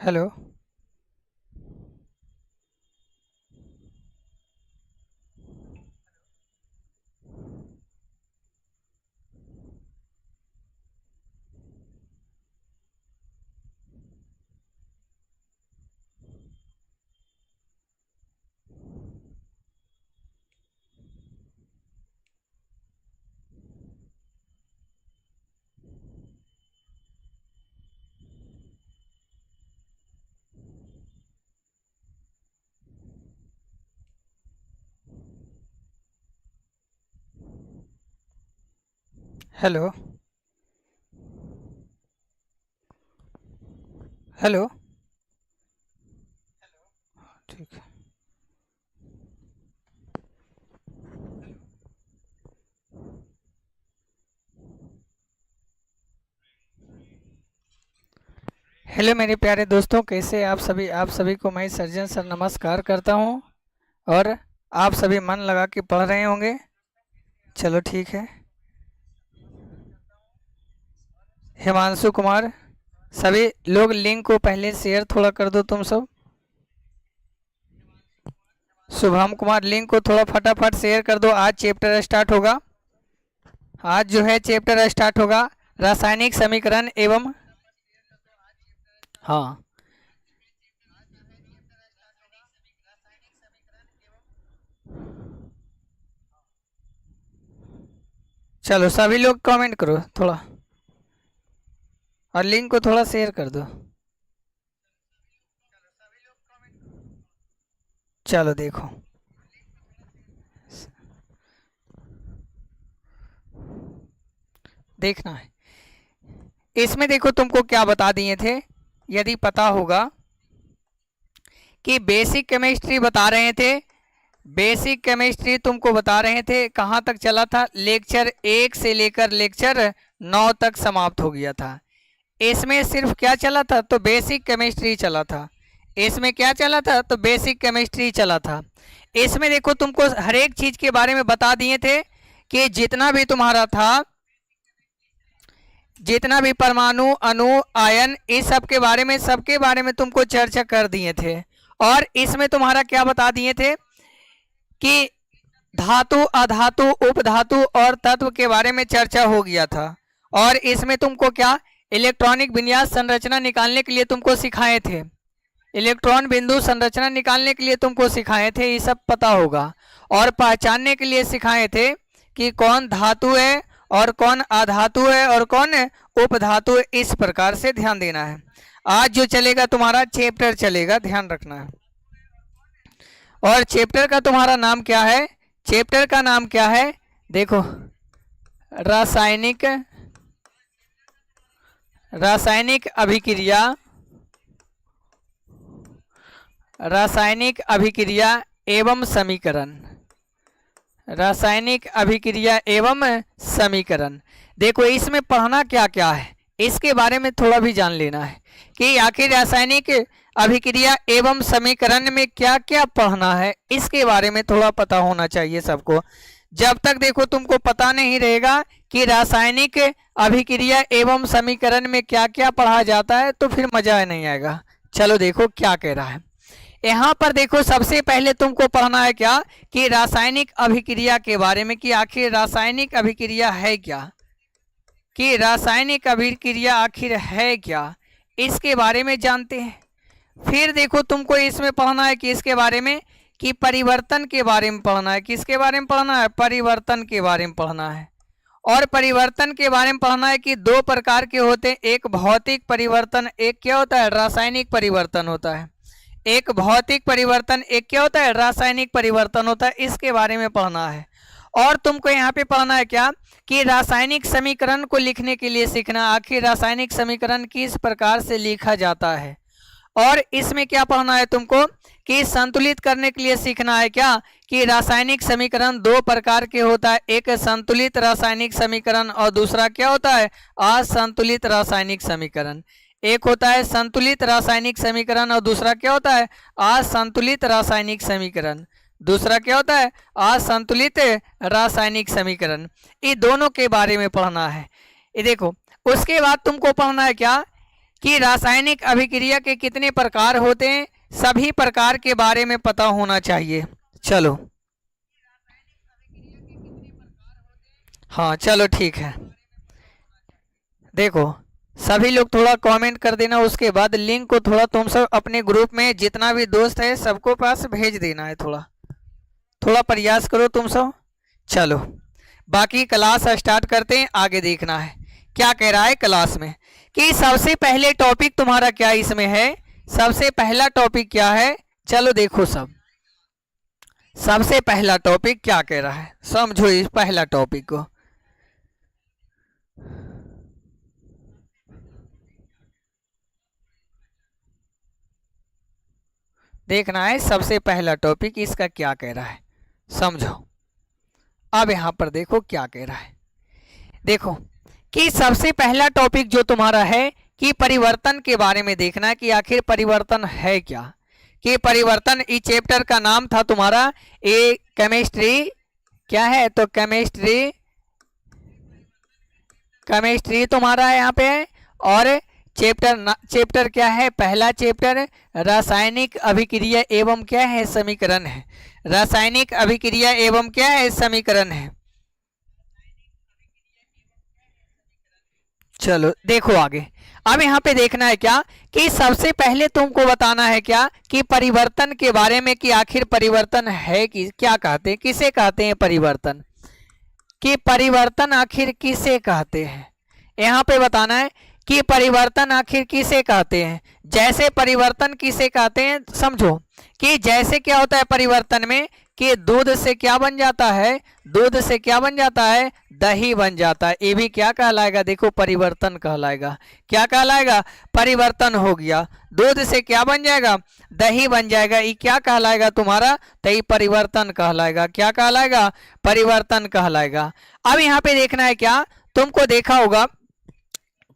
Hello. Hello. Hello. ठीक है। Hello मेरे प्यारे दोस्तों, कैसे आप सभी को मैं सर्जन सर नमस्कार करता हूं। और आप सभी मन लगा के पढ़ रहे होंगे। चलो ठीक है। हिमांशु कुमार, सभी लोग लिंक को पहले शेयर थोड़ा कर दो तुम सब। शुभम कुमार, लिंक को थोड़ा फटाफट शेयर कर दो। आज चैप्टर स्टार्ट होगा। आज जो है चैप्टर स्टार्ट होगा, रासायनिक समीकरण एवं। हाँ, चलो सभी लोग कमेंट करो थोड़ा, और लिंक को थोड़ा शेयर कर दो। चलो देखो, देखना है इसमें। देखो तुमको क्या बता दिए थे, यदि पता होगा कि बेसिक केमिस्ट्री बता रहे थे। बेसिक केमिस्ट्री तुमको बता रहे थे, कहाँ तक चला था? लेक्चर 1 से लेकर लेक्चर 9 तक समाप्त हो गया था। इसमें सिर्फ क्या चला था? तो बेसिक केमिस्ट्री चला था। इसमें क्या चला था? तो बेसिक केमिस्ट्री चला था। इसमें देखो तुमको हर एक चीज के बारे में बता दिए थे कि जितना भी तुम्हारा था, जितना भी परमाणु, अणु, आयन, इस सब के बारे में, सबके बारे में तुमको चर्चा कर दिए थे। और इसमें तुम्हारा क्या बता दिए थे कि धातु, अधातु, उपधातु और तत्व के बारे में चर्चा हो गया था। और इसमें तुमको क्या, इलेक्ट्रॉनिक विन्यास संरचना निकालने के लिए तुमको सिखाए थे। इलेक्ट्रॉन बिंदु संरचना निकालने के लिए तुमको सिखाए थे, ये सब पता होगा। और पहचानने के लिए सिखाए थे कि कौन धातु है और कौन अधातु है और कौन उपधातु है। इस प्रकार से ध्यान देना है। आज जो चलेगा तुम्हारा चैप्टर चलेगा, ध्यान रखना है। और चैप्टर का तुम्हारा नाम क्या है? चैप्टर का नाम क्या है? देखो, रासायनिक रासायनिक अभिक्रिया, रासायनिक अभिक्रिया एवं समीकरण। रासायनिक अभिक्रिया एवं समीकरण। देखो इसमें पढ़ना क्या क्या है, इसके बारे में थोड़ा भी जान लेना है कि आखिर रासायनिक अभिक्रिया एवं समीकरण में क्या क्या पढ़ना है। इसके बारे में थोड़ा पता होना चाहिए सबको। जब तक देखो तुमको पता नहीं रहेगा कि रासायनिक अभिक्रिया एवं समीकरण में क्या क्या पढ़ा जाता है, तो फिर मजा नहीं आएगा। चलो देखो क्या कह रहा है यहाँ पर। देखो सबसे पहले तुमको पढ़ना है क्या, कि रासायनिक अभिक्रिया के बारे में, कि आखिर रासायनिक अभिक्रिया है क्या, कि रासायनिक अभिक्रिया आखिर है क्या, इसके बारे में जानते हैं। फिर देखो तुमको इसमें पढ़ना है कि इसके बारे में, कि परिवर्तन के बारे में पढ़ना है। किसके बारे में पढ़ना है? परिवर्तन के बारे में पढ़ना है। और परिवर्तन के बारे में पढ़ना है कि दो प्रकार के होते हैं, एक भौतिक परिवर्तन, एक क्या होता है? रासायनिक परिवर्तन होता है। एक भौतिक परिवर्तन, एक क्या होता है? रासायनिक परिवर्तन होता है। इसके बारे में पढ़ना है। और तुमको यहाँ पे पढ़ना है क्या, कि रासायनिक समीकरण को लिखने के लिए सीखना, आखिर रासायनिक समीकरण किस प्रकार से लिखा जाता है। और इसमें क्या पढ़ना है तुमको, कि संतुलित करने के लिए सीखना है क्या, कि रासायनिक समीकरण दो प्रकार के होता है, एक संतुलित रासायनिक समीकरण और दूसरा क्या होता है? असंतुलित रासायनिक समीकरण। एक होता है संतुलित रासायनिक समीकरण और दूसरा क्या होता है? असंतुलित रासायनिक समीकरण। दूसरा क्या होता है? असंतुलित रासायनिक समीकरण। ये दोनों के बारे में पढ़ना है। ये देखो, उसके बाद तुमको पढ़ना है क्या, कि रासायनिक अभिक्रिया के कितने प्रकार होते हैं, सभी प्रकार के बारे में पता होना चाहिए। चलो हाँ चलो ठीक है। देखो सभी लोग थोड़ा कमेंट कर देना, उसके बाद लिंक को थोड़ा तुम सब अपने ग्रुप में जितना भी दोस्त है सबको पास भेज देना है। थोड़ा थोड़ा प्रयास करो तुम सब। चलो बाकी क्लास स्टार्ट करते हैं, आगे देखना है क्या कह रहा है क्लास में। कि सबसे पहले टॉपिक तुम्हारा क्या इसमें है, सबसे पहला टॉपिक क्या है, चलो देखो सब सबसे पहला टॉपिक क्या कह रहा है, समझो इस पहला टॉपिक को। देखना है सबसे पहला टॉपिक इसका क्या कह रहा है, समझो। अब यहां पर देखो क्या कह रहा है। देखो कि सबसे पहला टॉपिक जो तुम्हारा है कि परिवर्तन के बारे में देखना है कि आखिर परिवर्तन है क्या। कि परिवर्तन इस चैप्टर का नाम था तुम्हारा ए केमिस्ट्री, क्या है तो केमिस्ट्री, केमिस्ट्री तुम्हारा है यहाँ पे। और चैप्टर क्या है, पहला चैप्टर रासायनिक अभिक्रिया एवं क्या है समीकरण है। रासायनिक अभिक्रिया एवं क्या है समीकरण है। चलो देखो आगे। अब यहाँ पे देखना है क्या कि सबसे पहले तुमको बताना है क्या कि परिवर्तन के बारे में कि आखिर परिवर्तन है कि क्या कहते हैं, किसे कहते हैं परिवर्तन, कि परिवर्तन आखिर किसे कहते हैं। यहाँ पे बताना है कि परिवर्तन आखिर किसे कहते हैं। जैसे परिवर्तन किसे कहते हैं समझो, कि जैसे क्या होता है परिवर्तन में कि दूध से क्या बन जाता है, दूध से क्या बन जाता है, दही बन जाता है। ये भी क्या कहलाएगा, देखो परिवर्तन कहलाएगा। क्या कहलाएगा, परिवर्तन हो गया। दूध से क्या बन जाएगा, दही बन जाएगा। ये क्या कहलाएगा तुम्हारा, तो ये परिवर्तन कहलाएगा। क्या कहलाएगा, परिवर्तन कहलाएगा। अब यहाँ पे देखना है क्या, तुमको देखा होगा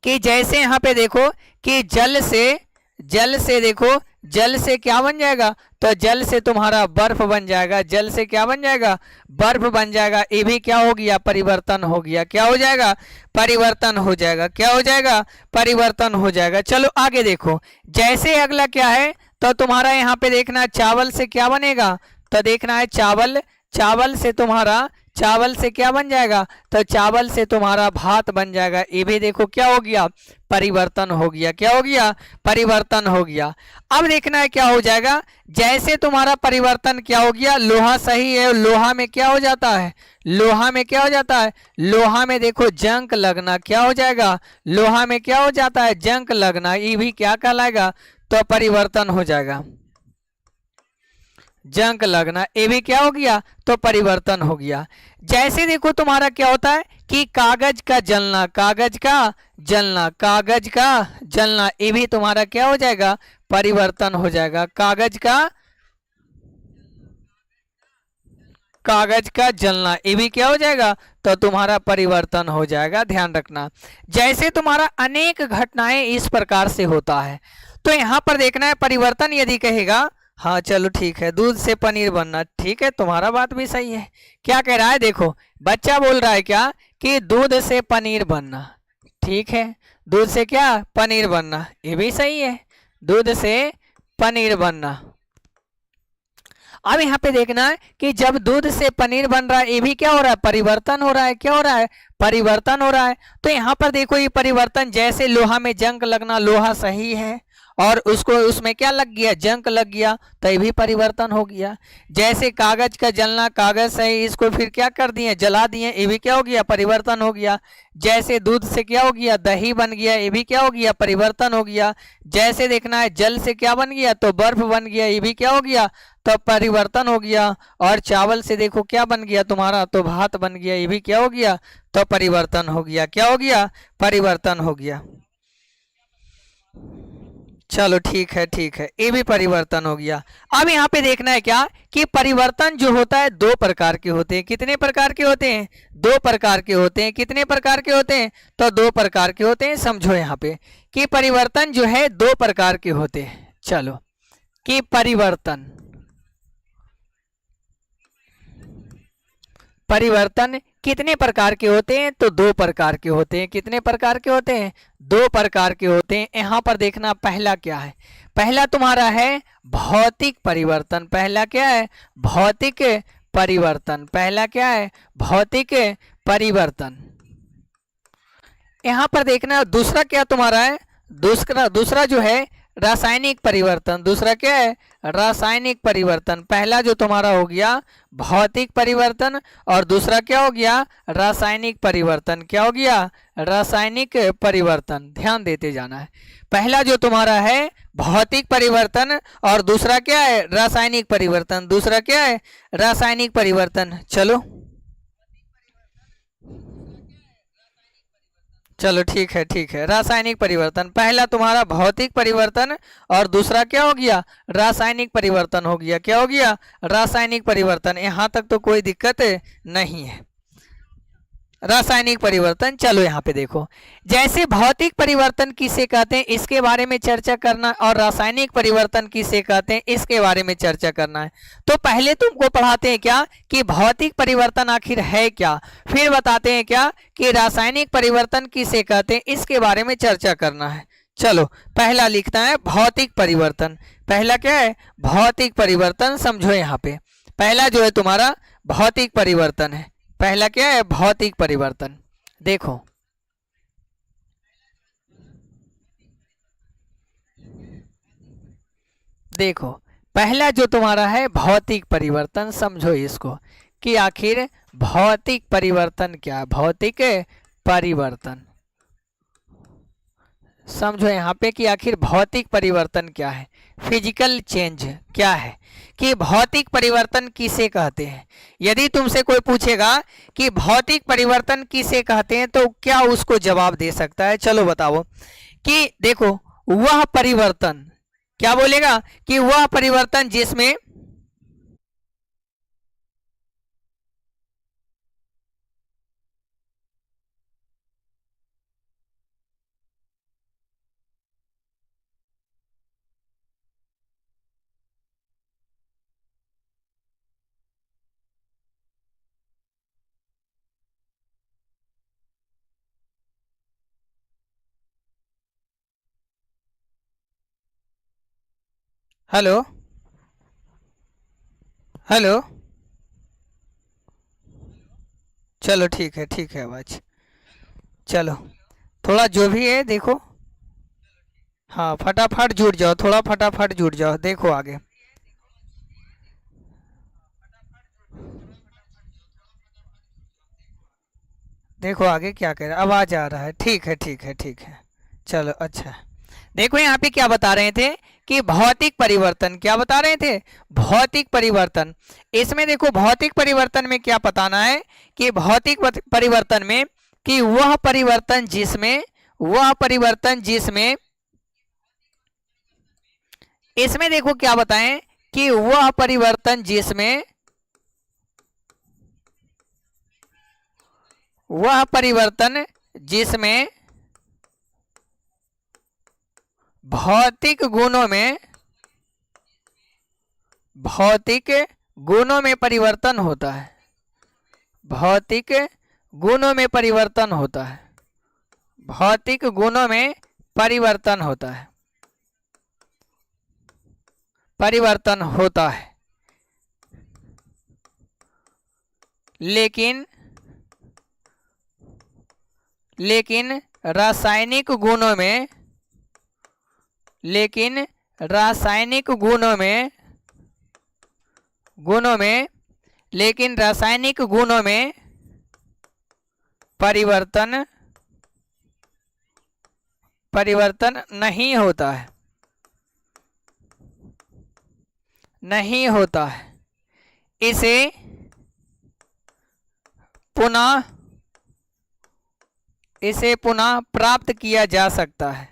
कि जैसे यहाँ पे देखो कि जल से देखो जल से क्या बन जाएगा, तो जल से तुम्हारा बर्फ बन जाएगा। जल से क्या बन जाएगा, बर्फ बन जाएगा। ये भी क्या हो गया, परिवर्तन हो गया। क्या हो जाएगा, परिवर्तन हो जाएगा। क्या हो जाएगा, परिवर्तन हो जाएगा। चलो आगे देखो। जैसे अगला क्या है, तो तुम्हारा यहाँ पे देखना चावल से क्या बनेगा, तो देखना है चावल, चावल से तुम्हारा, चावल से क्या बन जाएगा, तो चावल से तुम्हारा भात बन जाएगा। ये भी देखो क्या हो गया, परिवर्तन हो गया। क्या हो गया, परिवर्तन हो गया। अब देखना है क्या हो जाएगा, जैसे तुम्हारा परिवर्तन क्या हो गया, लोहा सही है, लोहा में क्या हो जाता है, लोहा में क्या हो जाता है, लोहा में देखो जंक लगना। क्या हो जाएगा, लोहा में क्या हो जाता है, जंक लगना। ये भी क्या कहलाएगा, तो परिवर्तन हो जाएगा। जंक लगना, ये भी क्या हो गया, तो परिवर्तन हो गया। जैसे देखो तुम्हारा क्या होता है कि कागज का जलना, कागज का जलना, कागज का जलना, ये भी तुम्हारा क्या हो जाएगा, परिवर्तन हो जाएगा। कागज का जलना, ये भी क्या हो जाएगा, तो तुम्हारा परिवर्तन हो जाएगा। ध्यान रखना। जैसे तुम्हारा अनेक घटनाएं इस प्रकार से होता है, तो यहाँ पर देखना है परिवर्तन यदि कहेगा, हाँ चलो ठीक है, दूध से पनीर बनना, ठीक है तुम्हारा बात भी सही है। क्या कह रहा है, देखो बच्चा बोल रहा है क्या कि दूध से पनीर बनना, ठीक है, दूध से क्या पनीर बनना, ये भी सही है, दूध से पनीर बनना। अब यहाँ पे देखना है कि जब दूध से पनीर बन रहा है, ये भी क्या हो रहा है, परिवर्तन हो रहा है। क्या हो रहा है, परिवर्तन हो रहा है। तो यहाँ पर देखो ये परिवर्तन, जैसे लोहा में जंग लगना, लोहा सही है और उसको उसमें क्या लग गया, जंग लग गया, तो ये भी परिवर्तन हो गया। जैसे कागज का जलना, कागज सही, इसको फिर क्या कर दिए, जला दिए, ये भी क्या हो गया, परिवर्तन हो गया। जैसे दूध से क्या हो गया, दही बन गया, ये भी क्या हो गया, परिवर्तन हो गया। जैसे देखना है जल से क्या बन गया, तो बर्फ बन गया, ये भी क्या हो गया, तो परिवर्तन हो गया। और चावल से देखो क्या बन गया तुम्हारा, तो भात बन गया, ये भी क्या हो गया, तो परिवर्तन हो गया। क्या हो गया, परिवर्तन हो गया। चलो ठीक है, ठीक है, ये भी परिवर्तन हो गया। अब यहाँ पे देखना है क्या कि परिवर्तन जो होता है दो प्रकार के होते हैं। कितने प्रकार के होते हैं, दो प्रकार के होते हैं। कितने प्रकार के होते हैं, तो दो प्रकार के होते हैं। समझो यहाँ पे कि परिवर्तन जो है दो प्रकार के होते हैं। चलो कि परिवर्तन कितने प्रकार के होते हैं? तो दो प्रकार के होते हैं। कितने प्रकार के होते हैं? दो प्रकार के होते हैं। यहाँ पर देखना पहला क्या है। पहला तुम्हारा है भौतिक परिवर्तन। पहला क्या है? भौतिक परिवर्तन। पहला क्या है? भौतिक परिवर्तन। यहाँ पर देखना दूसरा क्या तुम्हारा है? दूसरा जो है रासायनिक परिवर्तन। दूसरा क्या है? रासायनिक परिवर्तन। पहला जो तुम्हारा हो गया भौतिक परिवर्तन और दूसरा क्या हो गया? रासायनिक परिवर्तन। क्या हो गया? रासायनिक परिवर्तन। ध्यान देते जाना है। पहला जो तुम्हारा है भौतिक परिवर्तन और दूसरा क्या है? रासायनिक परिवर्तन। दूसरा क्या है? रासायनिक परिवर्तन। चलो चलो ठीक है, ठीक है। रासायनिक परिवर्तन। पहला तुम्हारा भौतिक परिवर्तन और दूसरा क्या हो गया? रासायनिक परिवर्तन हो गया। क्या हो गया? रासायनिक परिवर्तन। यहाँ तक तो कोई दिक्कत नहीं है। रासायनिक परिवर्तन। चलो यहाँ पे देखो, जैसे भौतिक परिवर्तन किसे कहते हैं इसके बारे में चर्चा करना और रासायनिक परिवर्तन किसे कहते हैं इसके बारे में चर्चा करना है। तो पहले तुमको पढ़ाते हैं क्या कि भौतिक परिवर्तन आखिर है क्या, फिर बताते हैं क्या कि रासायनिक परिवर्तन किसे कहते हैं इसके बारे में चर्चा करना है। चलो पहला लिखता है भौतिक परिवर्तन। पहला क्या है? भौतिक परिवर्तन। समझो यहाँ पे पहला जो है तुम्हारा भौतिक परिवर्तन है। पहला क्या है? भौतिक परिवर्तन। देखो देखो पहला जो तुम्हारा है भौतिक परिवर्तन। समझो इसको कि आखिर भौतिक परिवर्तन क्या है। भौतिक परिवर्तन समझो यहाँ पे कि आखिर भौतिक परिवर्तन क्या है। फिजिकल चेंज क्या है, कि भौतिक परिवर्तन किसे कहते हैं। यदि तुमसे कोई पूछेगा कि भौतिक परिवर्तन किसे कहते हैं तो क्या उसको जवाब दे सकता है? चलो बताओ कि देखो वह परिवर्तन, क्या बोलेगा कि वह परिवर्तन जिसमें हेलो हेलो चलो ठीक है, ठीक है आवाज। चलो थोड़ा जो भी है देखो, हाँ फटाफट जुड़ जाओ, थोड़ा फटाफट जुड़ जाओ। देखो आगे देखो आगे क्या कह रहा है। आवाज आ रहा है। ठीक है, ठीक है, ठीक है। चलो अच्छा। देखो यहाँ पे क्या बता रहे थे कि भौतिक परिवर्तन। क्या बता रहे थे? भौतिक परिवर्तन। इसमें देखो भौतिक परिवर्तन में क्या बताना है कि भौतिक परिवर्तन में कि वह परिवर्तन जिसमें इसमें देखो क्या बताएं कि वह परिवर्तन जिसमें भौतिक गुणों में परिवर्तन होता है। भौतिक गुणों में परिवर्तन होता है। भौतिक गुणों में परिवर्तन होता है। परिवर्तन होता है। लेकिन रासायनिक गुणों में परिवर्तन नहीं होता है। नहीं होता है। इसे पुनः प्राप्त किया जा सकता है।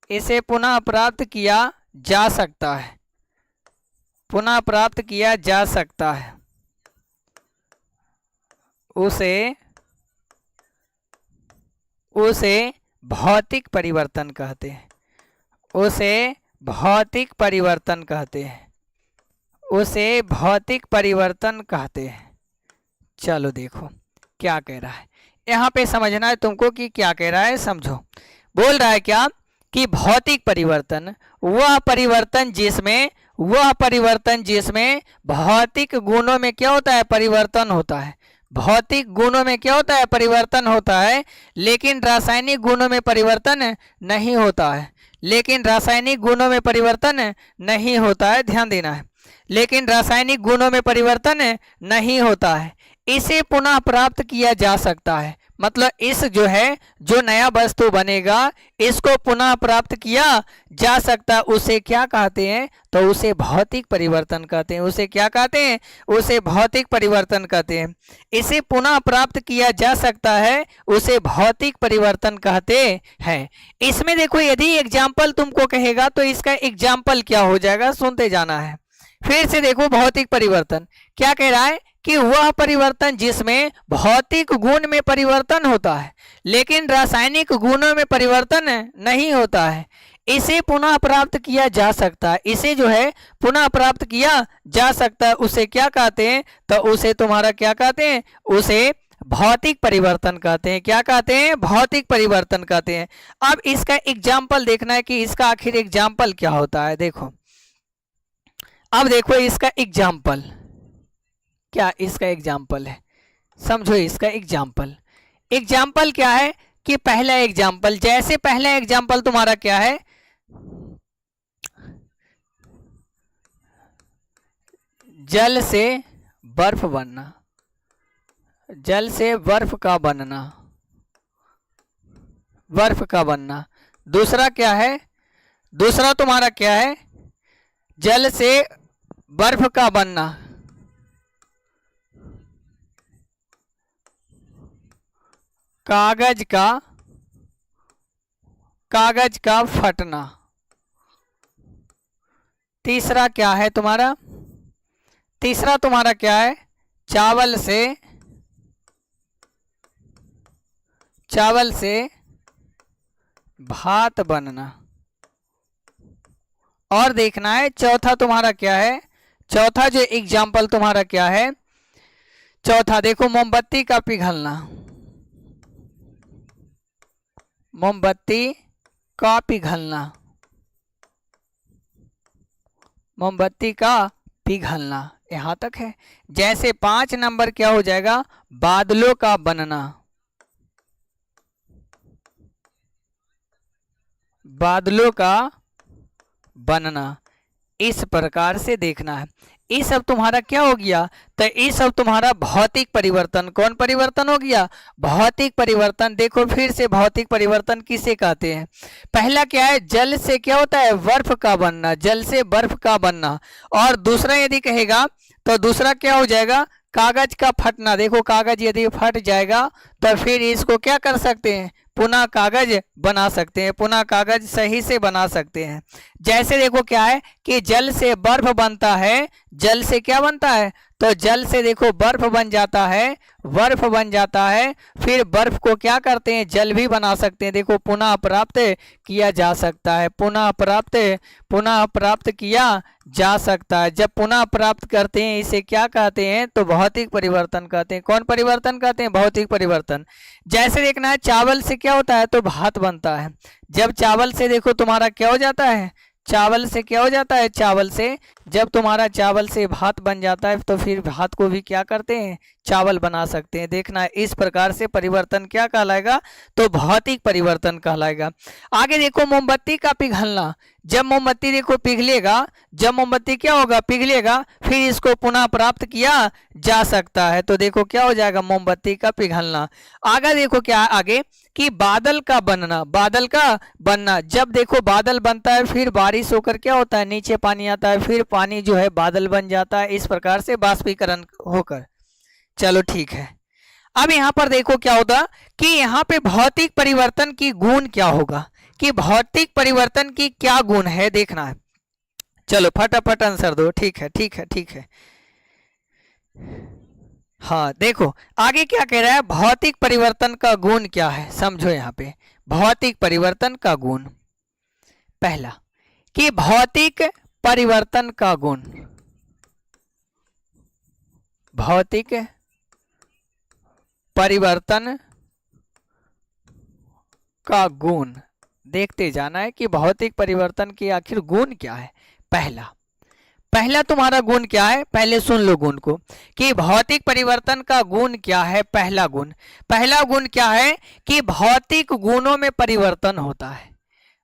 इसे पुनः प्राप्त किया जा सकता है। पुनः प्राप्त किया जा सकता है। उसे भौतिक परिवर्तन कहते हैं। उसे भौतिक परिवर्तन कहते हैं। उसे भौतिक परिवर्तन कहते हैं। चलो देखो क्या कह रहा है, यहाँ पे समझना है तुमको कि क्या कह रहा है, समझो। बोल रहा है क्या कि भौतिक परिवर्तन वह परिवर्तन जिसमें भौतिक गुणों में क्या होता है, परिवर्तन होता है। भौतिक गुणों में क्या होता है, परिवर्तन होता है, लेकिन रासायनिक गुणों में परिवर्तन नहीं होता है। लेकिन रासायनिक गुणों में परिवर्तन नहीं होता है, ध्यान देना है। लेकिन रासायनिक गुणों में परिवर्तन नहीं होता है। इसे पुनः प्राप्त किया जा सकता है। मतलब इस जो नया वस्तु बनेगा इसको पुनः प्राप्त किया जा सकता है। उसे क्या कहते हैं, तो उसे भौतिक परिवर्तन कहते हैं। उसे क्या कहते हैं, उसे भौतिक परिवर्तन कहते हैं। इसे पुनः प्राप्त किया जा सकता है, उसे भौतिक परिवर्तन कहते हैं। इसमें देखो यदि एग्जाम्पल तुमको कहेगा तो इसका एग्जाम्पल क्या हो जाएगा, सुनते जाना है। फिर से देखो भौतिक परिवर्तन क्या कह रहा है कि वह परिवर्तन जिसमें भौतिक गुण में परिवर्तन होता है लेकिन रासायनिक गुणों में परिवर्तन नहीं होता है, इसे पुनः प्राप्त किया जा सकता है। इसे पुनः प्राप्त किया जा सकता है, उसे क्या कहते हैं, तो उसे तुम्हारा क्या कहते हैं, उसे भौतिक परिवर्तन कहते हैं। क्या कहते हैं, भौतिक परिवर्तन कहते हैं। अब इसका एग्जाम्पल देखना है कि इसका आखिर एग्जाम्पल क्या होता है। देखो अब देखो इसका एग्जाम्पल क्या, इसका एग्जाम्पल है, समझो इसका एग्जाम्पल क्या है कि पहला एग्जाम्पल, जैसे पहला एग्जाम्पल तुम्हारा क्या है, जल से बर्फ बनना, जल से बर्फ का बनना। दूसरा क्या है, दूसरा तुम्हारा क्या है, जल से बर्फ का बनना, कागज का फटना। तीसरा क्या है तुम्हारा, तीसरा तुम्हारा क्या है, चावल से भात बनना। और देखना है चौथा तुम्हारा क्या है, चौथा जो एग्जाम्पल तुम्हारा क्या है, चौथा देखो मोमबत्ती का पिघलना, मोमबत्ती का पिघलना, मोमबत्ती का पिघलना, यहां तक है। जैसे 5 नंबर क्या हो जाएगा, बादलों का बनना, बादलों का बनना। इस प्रकार से देखना है। ये सब तुम्हारा क्या हो गया, तो ये सब तुम्हारा भौतिक परिवर्तन। कौन परिवर्तन हो गया, भौतिक परिवर्तन। देखो फिर से भौतिक परिवर्तन किसे कहते हैं, पहला क्या है, जल से क्या होता है, बर्फ का बनना, जल से बर्फ का बनना। और दूसरा यदि कहेगा तो दूसरा क्या हो जाएगा, कागज का फटना। देखो कागज यदि फट जाएगा तो फिर इसको क्या कर सकते हैं, पुनः कागज बना सकते हैं, पुनः कागज सही से बना सकते हैं। जैसे देखो क्या है कि जल से बर्फ बनता है, जल से क्या बनता है, तो जल से देखो बर्फ बन जाता है, बर्फ बन जाता है। फिर बर्फ को क्या करते हैं, जल भी बना सकते हैं। देखो पुनः प्राप्त किया जा सकता है, पुनः प्राप्त किया जा सकता है। जब पुनः प्राप्त करते हैं इसे क्या कहते हैं, तो भौतिक परिवर्तन कहते हैं। कौन परिवर्तन कहते हैं, भौतिक परिवर्तन। जैसे देखना है चावल से क्या होता है, तो भात बनता है। जब चावल से देखो तुम्हारा क्या हो जाता है, चावल से क्या हो जाता है, चावल से जब तुम्हारा चावल से भात बन जाता है तो फिर भात को भी क्या करते हैं, चावल बना सकते हैं। देखना है इस प्रकार से परिवर्तन क्या कहलाएगा, तो भौतिक परिवर्तन कहलाएगा। आगे देखो मोमबत्ती का पिघलना, जब मोमबत्ती देखो पिघलेगा, जब मोमबत्ती क्या होगा, पिघलेगा, फिर इसको पुनः प्राप्त किया जा सकता है। तो देखो क्या हो जाएगा, मोमबत्ती का पिघलना। आगे देखो क्या आगे कि बादल का बनना, बादल का बनना। जब देखो बादल बनता है फिर बारिश होकर क्या होता है, नीचे पानी आता है, फिर पानी जो है बादल बन जाता है, इस प्रकार से बाष्पीकरण होकर। चलो ठीक है। अब यहाँ पर देखो क्या होता कि यहाँ पे भौतिक परिवर्तन की गुण क्या होगा, कि भौतिक परिवर्तन की क्या गुण है देखना है। चलो फटाफट आंसर दो, ठीक है ठीक है ठीक है। हाँ देखो आगे क्या कह रहा है, भौतिक परिवर्तन का गुण क्या है, समझो यहाँ पे भौतिक परिवर्तन का गुण। पहला कि भौतिक परिवर्तन का गुण, भौतिक परिवर्तन का गुण देखते जाना है कि भौतिक परिवर्तन के आखिर गुण क्या है। पहला तुम्हारा गुण क्या है, पहले सुन लो गुण को कि भौतिक परिवर्तन का गुण क्या है। पहला गुण क्या है कि भौतिक गुणों में परिवर्तन होता है।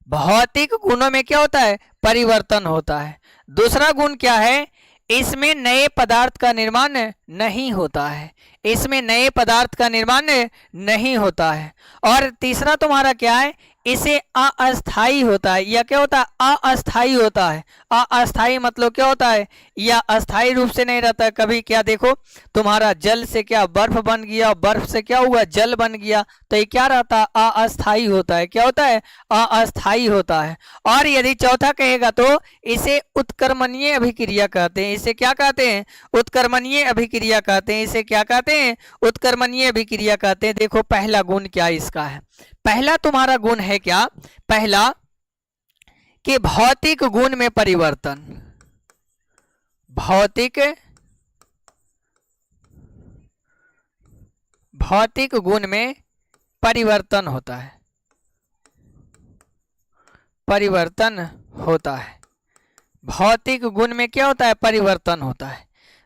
भौतिक गुणों में क्या होता है, परिवर्तन होता है। दूसरा गुण क्या है, इसमें नए पदार्थ का निर्माण नहीं होता है। इसमें नए पदार्थ का निर्माण नहीं होता है। और तीसरा तुम्हारा क्या है, इसे अस्थाई होता है। या क्या होता है, अस्थाई होता है। अस्थाई मतलब क्या होता है, या अस्थाई रूप से नहीं रहता है। कभी क्या देखो, तुम्हारा जल से क्या बर्फ बन गया, बर्फ से क्या हुआ, जल बन गया, तो ये क्या रहता है, अस्थाई होता है। क्या होता है, अस्थाई होता है। और यदि चौथा कहेगा तो इसे उत्कर्मणीय अभिक्रिया कहते हैं। इसे क्या कहते हैं, उत्कर्मणीय अभिक्रिया कहते हैं। इसे क्या कहते हैं, उत्कर्मणीय अभिक्रिया कहते हैं। देखो पहला गुण क्या इसका है। पहला तुम्हारा गुण है क्या, पहला कि भौतिक गुण में परिवर्तन, भौतिक गुण में परिवर्तन होता है, परिवर्तन होता है। भौतिक गुण में क्या होता है, परिवर्तन होता है।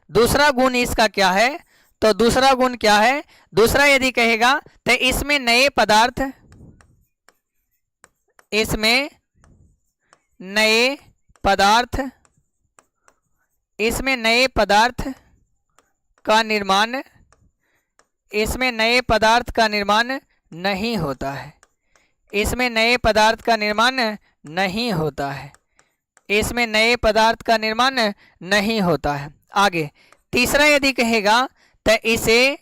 दूसरा गुण इसका क्या है, तो दूसरा गुण क्या है, दूसरा यदि कहेगा तो इसमें नए पदार्थ, इसमें नए पदार्थ, इसमें नए पदार्थ का निर्माण, इसमें नए पदार्थ का निर्माण नहीं होता है। इसमें नए पदार्थ का निर्माण नहीं होता है। इसमें नए पदार्थ का निर्माण नहीं होता है। आगे तीसरा यदि कहेगा तो इसे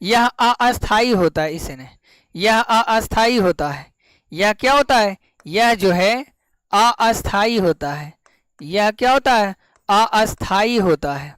यह अस्थाई होता है। इसने यह अस्थाई होता है। यह क्या होता है, यह जो है अस्थाई होता है। यह क्या होता है, अस्थाई होता है।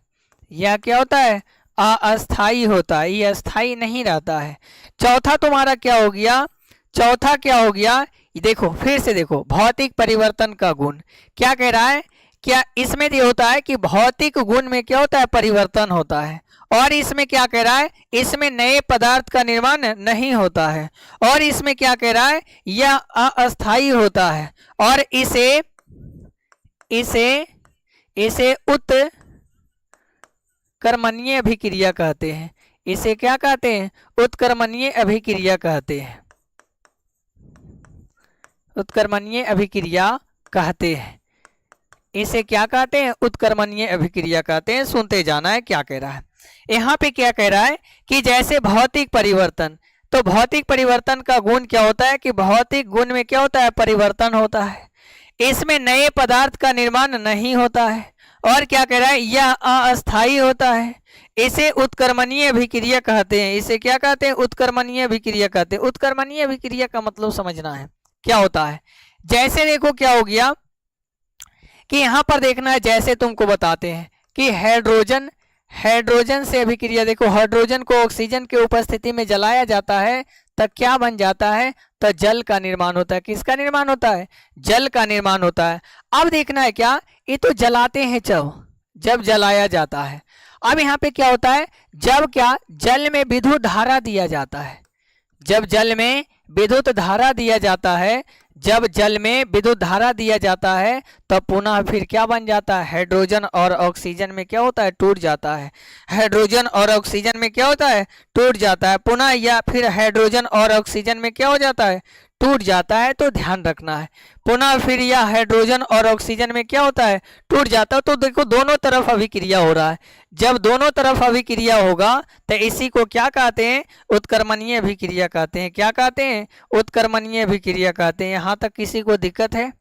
यह क्या होता है, अस्थाई होता है। यह स्थाई नहीं रहता है। चौथा तुम्हारा क्या हो गया, चौथा क्या हो गया, देखो फिर से देखो, भौतिक परिवर्तन का गुण क्या कह रहा है, क्या इसमें ये होता है कि भौतिक गुण में क्या होता है, परिवर्तन होता है। और इसमें क्या कह रहा है, इसमें नए पदार्थ का निर्माण नहीं होता है। और इसमें क्या कह रहा है, यह अस्थाई होता है। और इसे उत्कर्मणीय अभिक्रिया कहते हैं। इसे क्या कहते हैं, उत्कर्मणीय अभिक्रिया कहते हैं। उत्कर्मणीय अभिक्रिया कहते हैं। इसे क्या कहते हैं, उत्कर्मणीय अभिक्रिया कहते हैं। सुनते जाना है क्या कह रहा है। यहाँ पे क्या कह रहा है कि जैसे भौतिक परिवर्तन, तो भौतिक परिवर्तन का गुण क्या होता है कि भौतिक गुण में क्या होता है, परिवर्तन होता है। इसमें नए पदार्थ का निर्माण नहीं होता है। और क्या कह रहा है, यह अस्थाई होता है। इसे उत्कर्मणीय अभिक्रिया कहते हैं। इसे क्या कहते हैं, उत्कर्मणीय अभिक्रिया कहते हैं। उत्कर्मणीय अभिक्रिया का मतलब समझना है क्या होता है। जैसे देखो क्या हो गया कि यहां पर देखना है, जैसे तुमको बताते हैं कि हाइड्रोजन से अभिक्रिया, देखो हाइड्रोजन को ऑक्सीजन की उपस्थिति में जलाया जाता है तब क्या बन जाता है, तो जल का निर्माण होता है। किसका निर्माण होता है, जल का निर्माण होता है। अब देखना है क्या, ये तो जलाते हैं जब जलाया जाता है। अब यहाँ पे क्या होता है, जब क्या जल में विद्युत धारा दिया जाता है। जब जल में विद्युत धारा दिया जाता है, जब जल में विद्युत धारा दिया जाता है तो पुनः फिर क्या बन जाता है, हाइड्रोजन और ऑक्सीजन में क्या होता है, टूट जाता है। हाइड्रोजन और ऑक्सीजन में क्या होता है, टूट जाता है पुनः, या फिर हाइड्रोजन और ऑक्सीजन में क्या हो जाता है, टूट जाता है। तो ध्यान रखना है, पुनः फिर यह हाइड्रोजन और ऑक्सीजन में क्या होता है, टूट जाता है। तो देखो दोनों तरफ अभिक्रिया हो रहा है। जब दोनों तरफ अभिक्रिया होगा तो इसी को क्या कहते हैं, उत्कर्मणीय अभिक्रिया कहते हैं। क्या कहते हैं, उत्कर्मणीय अभिक्रिया कहते हैं। यहाँ तक किसी को दिक्कत है,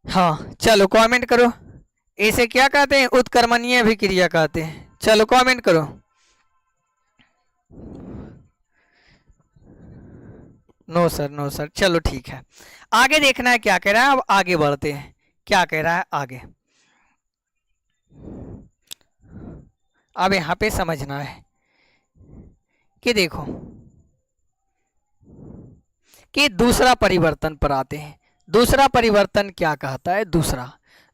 हाँ चलो कमेंट करो। इसे क्या कहते हैं, उत्कर्मणीय अभिक्रिया कहते हैं। चलो कमेंट करो। नो सर, चलो ठीक है। आगे देखना है क्या कह रहा है। अब आगे बढ़ते हैं, क्या कह रहा है आगे। अब यहाँ पे समझना है कि देखो कि दूसरा परिवर्तन पर आते हैं। दूसरा परिवर्तन क्या कहता है,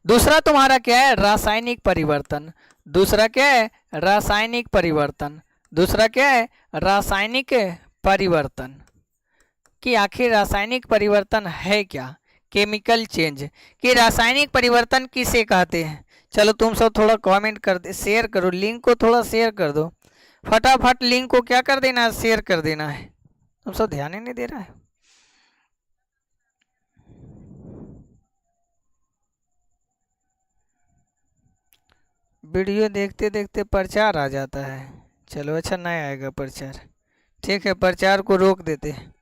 दूसरा तुम्हारा क्या है, रासायनिक परिवर्तन। दूसरा क्या है, रासायनिक परिवर्तन। दूसरा क्या है, रासायनिक परिवर्तन। कि आखिर रासायनिक परिवर्तन है क्या, केमिकल चेंज। कि रासायनिक परिवर्तन किसे कहते हैं। चलो तुम सब थोड़ा कमेंट कर दे, शेयर करो, लिंक को थोड़ा शेयर कर दो फटाफट। लिंक को क्या कर देना है, शेयर कर देना है। तुम सब ध्यान ही नहीं दे रहा है। वीडियो देखते देखते प्रचार आ जाता है। चलो अच्छा, नहीं आएगा प्रचार, ठीक है, प्रचार को रोक देते हैं।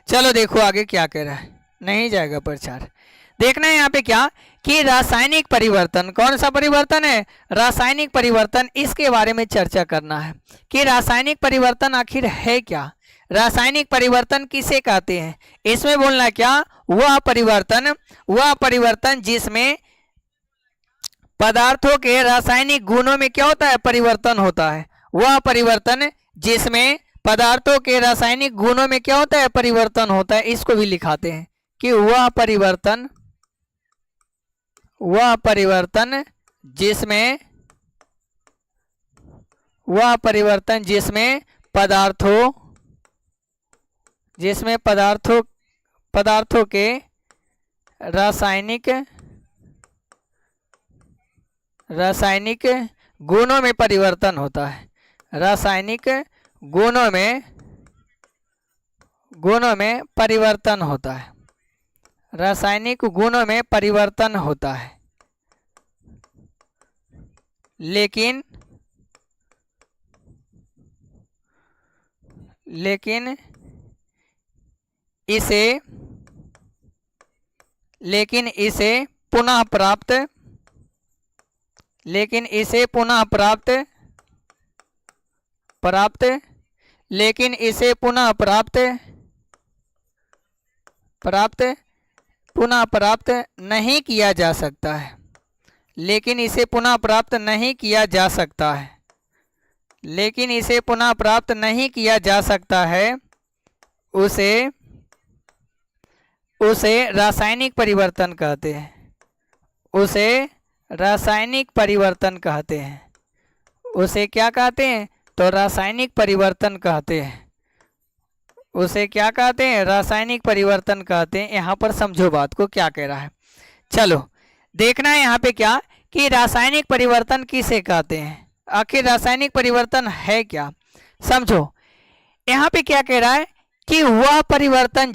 चलो देखो आगे क्या कह रहा है, नहीं जाएगा प्रचार। देखना है यहाँ पे क्या कि रासायनिक परिवर्तन, कौन सा परिवर्तन है, रासायनिक परिवर्तन। इसके बारे में चर्चा करना है कि रासायनिक परिवर्तन आखिर है क्या, रासायनिक परिवर्तन किसे कहते हैं। इसमें बोलना क्या, वह परिवर्तन जिसमें पदार्थों के रासायनिक गुणों में क्या होता है, परिवर्तन होता है। वह परिवर्तन जिसमें पदार्थों के रासायनिक गुणों में क्या होता है, परिवर्तन होता है। इसको भी लिखाते हैं कि वह परिवर्तन जिसमें पदार्थों के रासायनिक गुणों में परिवर्तन होता है। रासायनिक गुणों में परिवर्तन होता है। रासायनिक गुणों में परिवर्तन होता है, लेकिन इसे पुनः प्राप्त नहीं किया जा सकता है। लेकिन इसे पुनः प्राप्त नहीं किया जा सकता है। लेकिन इसे पुनः प्राप्त नहीं किया जा सकता है। उसे रासायनिक परिवर्तन कहते हैं। उसे रासायनिक परिवर्तन कहते हैं। उसे क्या कहते हैं, तो रासायनिक परिवर्तन कहते हैं। उसे क्या कहते हैं, रासायनिक परिवर्तन कहते हैं। यहाँ पर समझो बात को, क्या कह रहा है। चलो देखना है यहाँ पे क्या कि रासायनिक परिवर्तन किसे कहते हैं, आखिर रासायनिक परिवर्तन है क्या। समझो यहाँ पे क्या कह रहा है कि वह परिवर्तन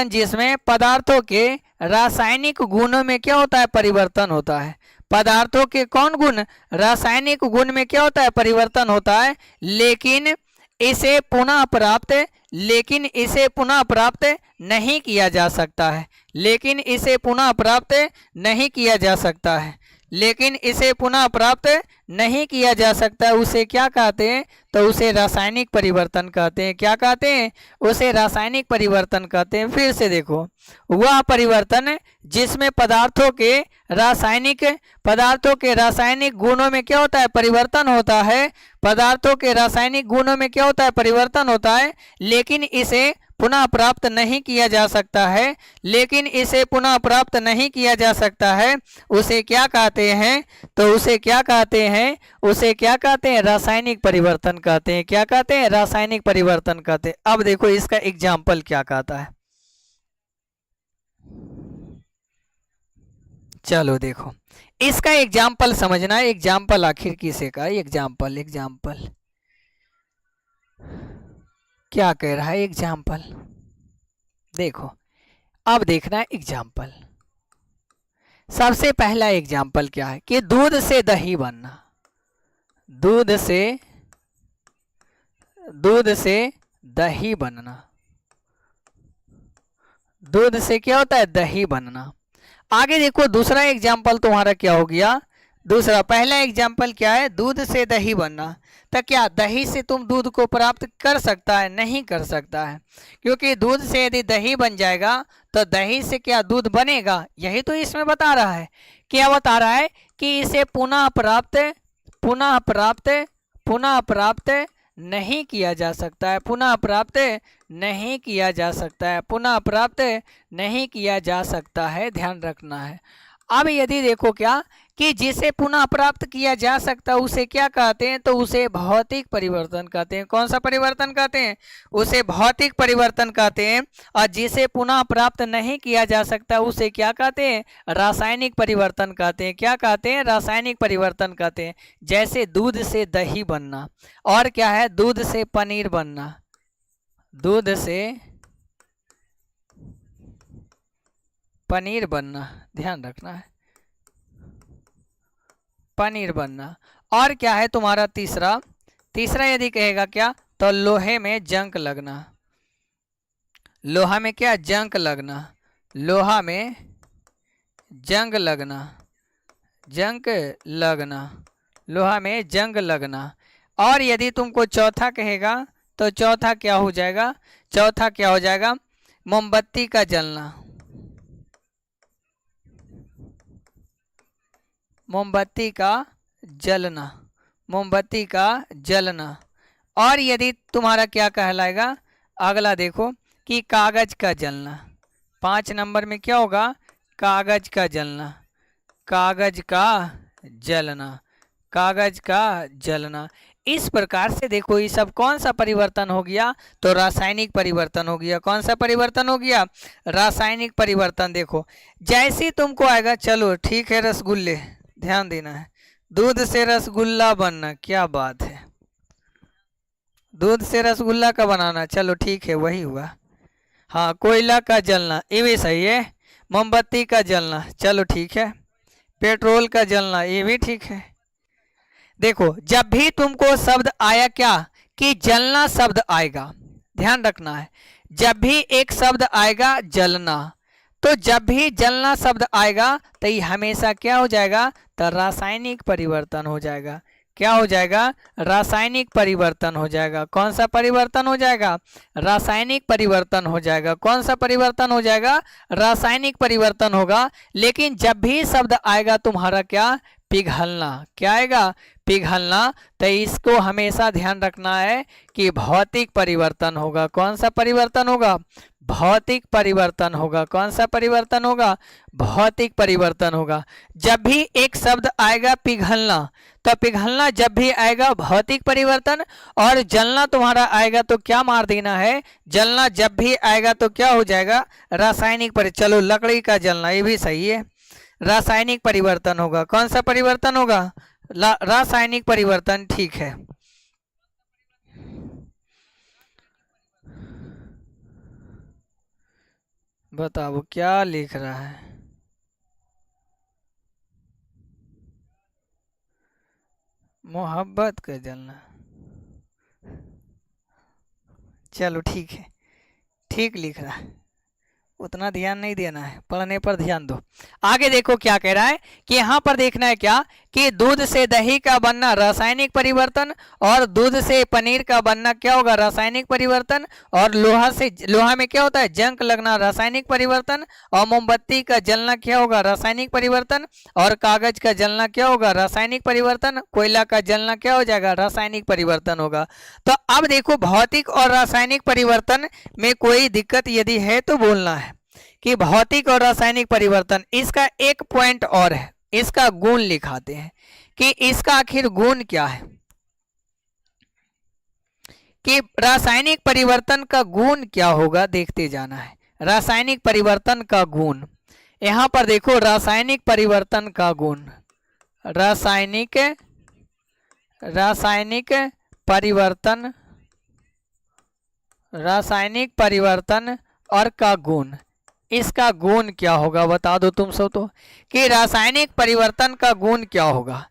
जिसमें पदार्थों के रासायनिक गुणों में क्या होता है, परिवर्तन होता है। पदार्थों के कौन गुण, रासायनिक गुण में क्या होता है, परिवर्तन होता है। लेकिन इसे पुनः प्राप्त नहीं किया जा सकता है। लेकिन इसे पुनः प्राप्त नहीं किया जा सकता है। लेकिन इसे पुनः प्राप्त नहीं किया जा सकता। उसे क्या कहते हैं, तो उसे रासायनिक परिवर्तन कहते हैं। क्या कहते हैं, उसे रासायनिक परिवर्तन कहते हैं। फिर से देखो, वह परिवर्तन जिसमें पदार्थों के रासायनिक गुणों में क्या होता है, परिवर्तन होता है। पदार्थों के रासायनिक गुणों में क्या होता है, परिवर्तन होता है। लेकिन इसे पुनः प्राप्त नहीं किया जा सकता है। लेकिन इसे पुनः प्राप्त नहीं किया जा सकता है। उसे क्या कहते हैं, तो उसे क्या कहते हैं, रासायनिक परिवर्तन कहते हैं। क्या कहते हैं, रासायनिक परिवर्तन कहते हैं। अब देखो इसका एग्जाम्पल क्या कहता है। चलो देखो इसका एग्जाम्पल समझना है। एग्जाम्पल आखिर किसे का, एग्जाम्पल क्या कह रहा है एग्जाम्पल। देखो अब देखना है एग्जाम्पल। सबसे पहला एग्जाम्पल क्या है कि दूध से दही बनना। दूध से दही बनना। दूध से क्या होता है, दही बनना। आगे देखो दूसरा एग्जाम्पल तुम्हारा क्या हो गया। दूसरा, पहला एग्जाम्पल क्या है, दूध से दही बनना। तो क्या दही से तुम दूध को प्राप्त कर सकता है, नहीं कर सकता है। क्योंकि दूध से यदि दही बन जाएगा तो दही से क्या दूध बनेगा, यही तो इसमें बता रहा है। क्या बता रहा है कि इसे पुनः प्राप्त नहीं किया जा सकता है। पुनः प्राप्त नहीं किया जा सकता है। पुनः प्राप्त नहीं किया जा सकता है, ध्यान रखना है। अब यदि देखो क्या कि जिसे पुनः प्राप्त किया जा सकता है उसे क्या कहते हैं, तो उसे भौतिक परिवर्तन कहते हैं। कौन सा परिवर्तन कहते हैं? उसे भौतिक परिवर्तन कहते हैं। और जिसे पुनः प्राप्त नहीं किया जा सकता उसे क्या कहते हैं? रासायनिक परिवर्तन कहते हैं। क्या कहते हैं? रासायनिक परिवर्तन कहते हैं। जैसे दूध से दही बनना, और क्या है? दूध से पनीर बनना। दूध से पनीर बनना, ध्यान रखना है, पनीर बनना। और क्या है तुम्हारा तीसरा? तीसरा यदि कहेगा क्या, तो लोहे में जंग लगना। लोहा में क्या? जंग लगना। लोहा में जंग लगना, जंग लगना, लोहा में जंग लगना। और यदि तुमको चौथा कहेगा तो चौथा क्या हो जाएगा? चौथा क्या हो जाएगा? मोमबत्ती का जलना। मोमबत्ती का जलना, मोमबत्ती का जलना। और यदि तुम्हारा क्या कहलाएगा? अगला देखो कि कागज का जलना। 5 नंबर में क्या होगा? कागज का जलना, कागज का जलना, कागज का जलना। इस प्रकार से देखो ये सब कौन सा परिवर्तन हो गया? तो रासायनिक परिवर्तन हो गया। कौन सा परिवर्तन हो गया? रासायनिक परिवर्तन। देखो जैसे तुमको आएगा, चलो ठीक है, रसगुल्ले, ध्यान देना है, दूध से रसगुल्ला बनना, क्या बात है, दूध से रसगुल्ला का बनाना, चलो ठीक है, वही हुआ। हाँ, कोयला का जलना, ये भी सही है। मोमबत्ती का जलना, चलो ठीक है। पेट्रोल का जलना, ये भी ठीक है। देखो जब भी तुमको शब्द आया क्या कि जलना शब्द आएगा, ध्यान रखना है, जब भी एक शब्द आएगा जलना, तो जब भी जलना शब्द आएगा तो ये हमेशा क्या हो जाएगा? तो रासायनिक परिवर्तन हो जाएगा। क्या हो जाएगा? रासायनिक परिवर्तन हो जाएगा। कौन सा परिवर्तन हो जाएगा? रासायनिक परिवर्तन हो जाएगा। कौन सा परिवर्तन हो जाएगा? रासायनिक परिवर्तन होगा। लेकिन जब भी शब्द आएगा तुम्हारा क्या? पिघलना। क्या आएगा? पिघलना। तो इसको हमेशा ध्यान रखना है कि भौतिक परिवर्तन होगा। कौन सा परिवर्तन होगा? भौतिक परिवर्तन होगा। कौन सा परिवर्तन होगा? भौतिक परिवर्तन होगा। जब भी एक शब्द आएगा पिघलना, तो पिघलना जब भी आएगा भौतिक परिवर्तन, और जलना तुम्हारा आएगा तो क्या मार देना है? जलना जब भी आएगा तो क्या हो जाएगा? रासायनिक चलो लकड़ी का जलना, ये भी सही है, रासायनिक परिवर्तन होगा। कौन सा परिवर्तन होगा? रासायनिक परिवर्तन, ठीक है। बताओ क्या लिख रहा है? मोहब्बत का जलना, चलो ठीक है, ठीक लिख रहा है, उतना ध्यान नहीं देना है, पढ़ने पर ध्यान दो। आगे देखो क्या कह रहा है कि यहाँ पर देखना है क्या कि दूध से दही का बनना रासायनिक परिवर्तन, और दूध से पनीर का बनना क्या होगा? रासायनिक परिवर्तन। और लोहा में क्या होता है? जंग लगना, रासायनिक परिवर्तन। और मोमबत्ती का जलना क्या होगा? रासायनिक परिवर्तन। और कागज का जलना क्या होगा? रासायनिक परिवर्तन। कोयला का जलना क्या हो जाएगा? रासायनिक परिवर्तन होगा। तो अब देखो भौतिक और रासायनिक परिवर्तन में कोई दिक्कत यदि है तो बोलना है कि भौतिक और रासायनिक परिवर्तन। इसका एक पॉइंट और है, इसका गुण लिखाते हैं कि इसका आखिर गुण क्या है, कि रासायनिक परिवर्तन का गुण क्या होगा, देखते जाना है। रासायनिक परिवर्तन का गुण, यहां पर देखो रासायनिक परिवर्तन का गुण, रासायनिक परिवर्तन, रासायनिक परिवर्तन और का गुण, इसका गुण क्या होगा बता दो तुम सब तो, कि रासायनिक परिवर्तन का गुण क्या होगा।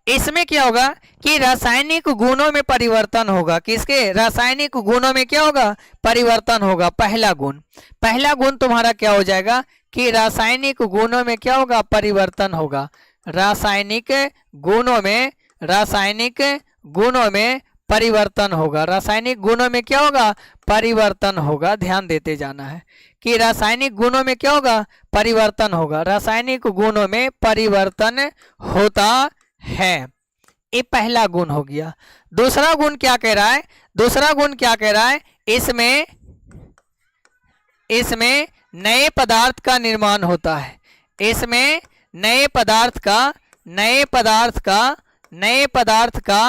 इसमें क्या होगा कि रासायनिक गुणों में परिवर्तन होगा। किसके? रासायनिक गुणों में क्या होगा? परिवर्तन होगा। पहला गुण, पहला गुण तुम्हारा क्या हो जाएगा कि रासायनिक गुणों में क्या होगा? परिवर्तन होगा। रासायनिक गुणों में, रासायनिक गुणों में परिवर्तन होगा। रासायनिक गुणों में क्या होगा? परिवर्तन होगा। ध्यान देते जाना है कि रासायनिक गुणों में क्या होगा? परिवर्तन होगा। रासायनिक गुणों में परिवर्तन होता है। ये पहला गुण हो गया। दूसरा गुण क्या कह रहा है? दूसरा गुण क्या कह रहा है? इसमें नए पदार्थ का निर्माण होता है। इसमें नए पदार्थ का नए पदार्थ का नए पदार्थ का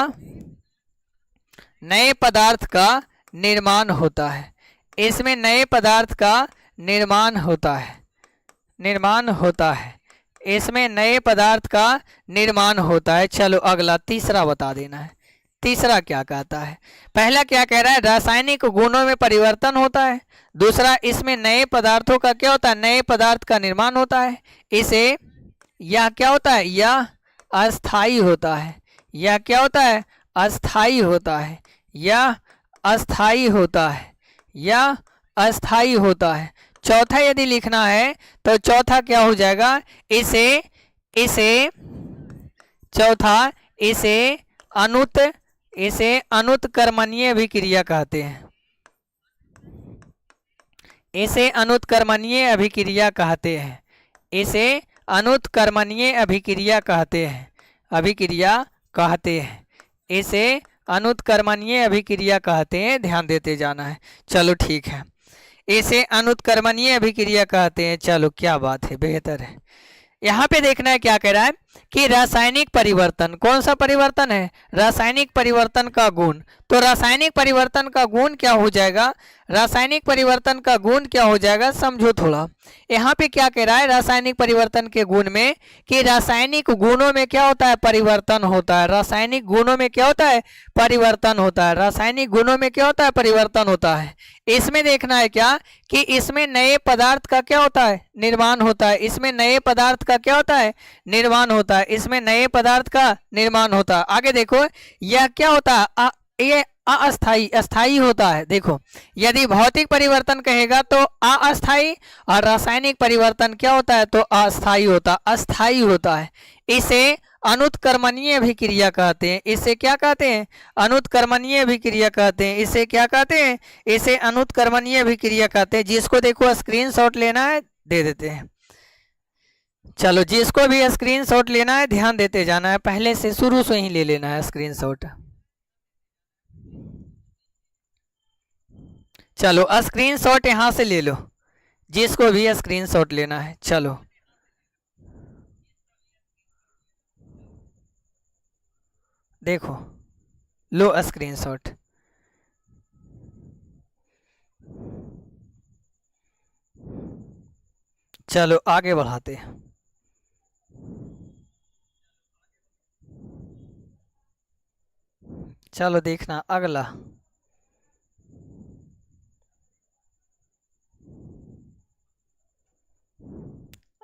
नए पदार्थ का निर्माण होता है। इसमें नए पदार्थ का निर्माण होता है, निर्माण होता है। इसमें नए पदार्थ का निर्माण होता है। चलो अगला तीसरा बता देना है। तीसरा क्या कहता है? पहला क्या कह रहा है? रासायनिक गुणों में परिवर्तन होता है। दूसरा, इसमें नए पदार्थों का क्या होता है? नए पदार्थ का निर्माण होता है। इसे यह क्या होता है? यह अस्थाई होता है। यह क्या होता है? अस्थाई होता है। यह अस्थाई होता है। यह अस्थाई होता है। चौथा यदि लिखना है तो चौथा क्या हो जाएगा? इसे इसे चौथा इसे अनुत्कर्मणीय अभिक्रिया कहते हैं। इसे अनुत्कर्मणीय अभिक्रिया कहते हैं। इसे अनुत्कर्मणीय अभिक्रिया कहते हैं। अभिक्रिया कहते हैं। इसे अनुत्कर्मणीय अभिक्रिया कहते हैं। ध्यान देते जाना है। चलो ठीक है, इसे अनुत्कर्मणीय अभिक्रिया कहते हैं। चलो क्या बात है, बेहतर है। यहाँ पे देखना है क्या कह रहा है कि रासायनिक परिवर्तन, कौन सा परिवर्तन है? रासायनिक परिवर्तन का गुण। तो रासायनिक परिवर्तन का गुण क्या हो जाएगा? रासायनिक परिवर्तन का गुण क्या हो जाएगा? समझो थोड़ा। यहाँ पे क्या कह रहा है रासायनिक परिवर्तन के गुण में कि रासायनिक गुणों में क्या होता है? परिवर्तन होता है। रासायनिक गुणों में क्या होता है? परिवर्तन होता है। रासायनिक गुणों में क्या होता है? परिवर्तन होता है। इसमें देखना है क्या कि इसमें नए पदार्थ का क्या होता है? निर्माण होता है। इसमें नए पदार्थ का क्या होता है? निर्माण होता है। इसमें नए पदार्थ का निर्माण होता है। आगे देखो, यह क्या होता है? ये अस्थाई, अस्थाई होता है। देखो, यदि भौतिक परिवर्तन कहेगा तो अस्थाई, और रासायनिक परिवर्तन क्या होता है? तो अस्थाई होता, अस्थाई होता है। इसे अनुत्कर्मणीय अभिक्रिया कहते हैं। इसे क्या कहते हैं? अनुत्कर्मणीय अभिक्रिया कहते हैं। इसे क्या कहते हैं? इसे अनुत्कर्मणीय अभिक्रिया कहते हैं। जिसको देखो स्क्रीनशॉट लेना है दे देते हैं। चलो, जिसको भी स्क्रीनशॉट लेना है ध्यान देते जाना है, पहले से शुरू से ही ले लेना है स्क्रीनशॉट। चलो स्क्रीनशॉट यहां से ले लो, जिसको भी स्क्रीनशॉट लेना है। चलो देखो, लो स्क्रीनशॉट। चलो आगे बढ़ाते हैं। चलो देखना अगला।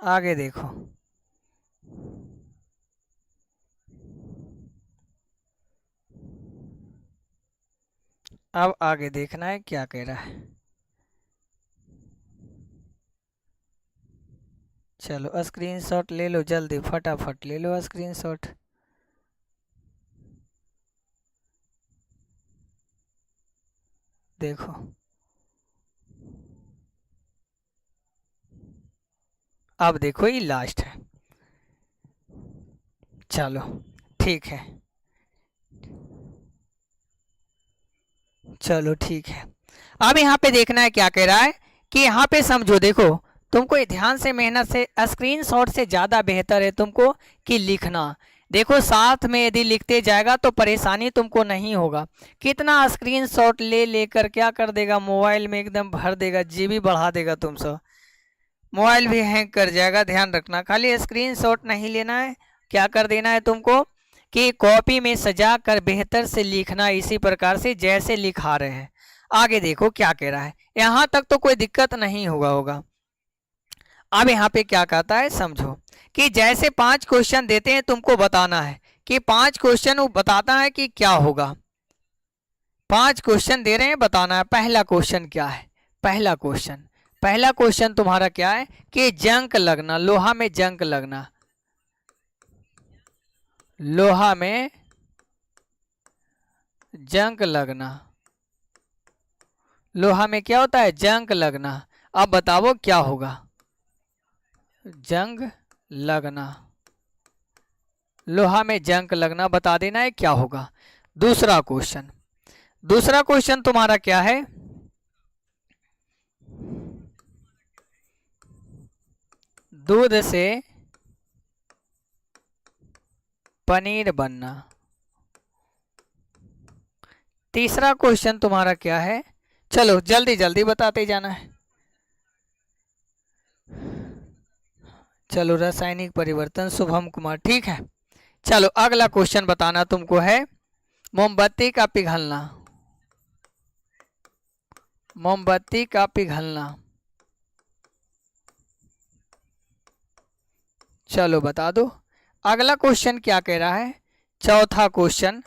आगे देखो, अब आगे देखना है क्या कह रहा है। चलो स्क्रीनशॉट ले लो, जल्दी फटाफट ले लो स्क्रीनशॉट। देखो, अब देखो ये लास्ट है। चलो ठीक है, चलो ठीक है। अब यहाँ पे देखना है क्या कह रहा है कि यहाँ पे समझो। देखो, तुमको ध्यान से, मेहनत से, स्क्रीनशॉट से ज़्यादा बेहतर है तुमको कि लिखना। देखो, साथ में यदि लिखते जाएगा तो परेशानी तुमको नहीं होगा। कितना स्क्रीनशॉट ले लेकर क्या कर देगा, मोबाइल में एकदम भर देगा, जीबी बढ़ा देगा तुम सब, मोबाइल भी हैंग कर जाएगा। ध्यान रखना, खाली स्क्रीनशॉट नहीं लेना है, क्या कर देना है तुमको कि कॉपी में सजा कर बेहतर से लिखना, इसी प्रकार से जैसे लिखा रहे हैं। आगे देखो क्या कह रहा है। यहाँ तक तो कोई दिक्कत नहीं होगा। अब यहाँ पे क्या कहता है समझो कि जैसे 5 क्वेश्चन देते हैं, तुमको बताना है कि 5 क्वेश्चन वो बताता है कि क्या होगा। 5 क्वेश्चन दे रहे हैं, बताना है पहला क्वेश्चन क्या है। पहला क्वेश्चन तुम्हारा क्या है कि जंग लगना, लोहा में जंग लगना। लोहा में जंग लगना, लोहा में क्या होता है? जंग लगना। अब बताओ क्या होगा? जंग लगना, लोहा में जंग लगना, बता देना है क्या होगा। दूसरा क्वेश्चन तुम्हारा क्या है? दूध से पनीर बनना। तीसरा क्वेश्चन तुम्हारा क्या है, चलो जल्दी जल्दी बताते जाना है। चलो रासायनिक परिवर्तन, शुभम कुमार, ठीक है। चलो अगला क्वेश्चन बताना तुमको है, मोमबत्ती का पिघलना। मोमबत्ती का पिघलना, चलो बता दो। अगला क्वेश्चन क्या कह रहा है, चौथा क्वेश्चन,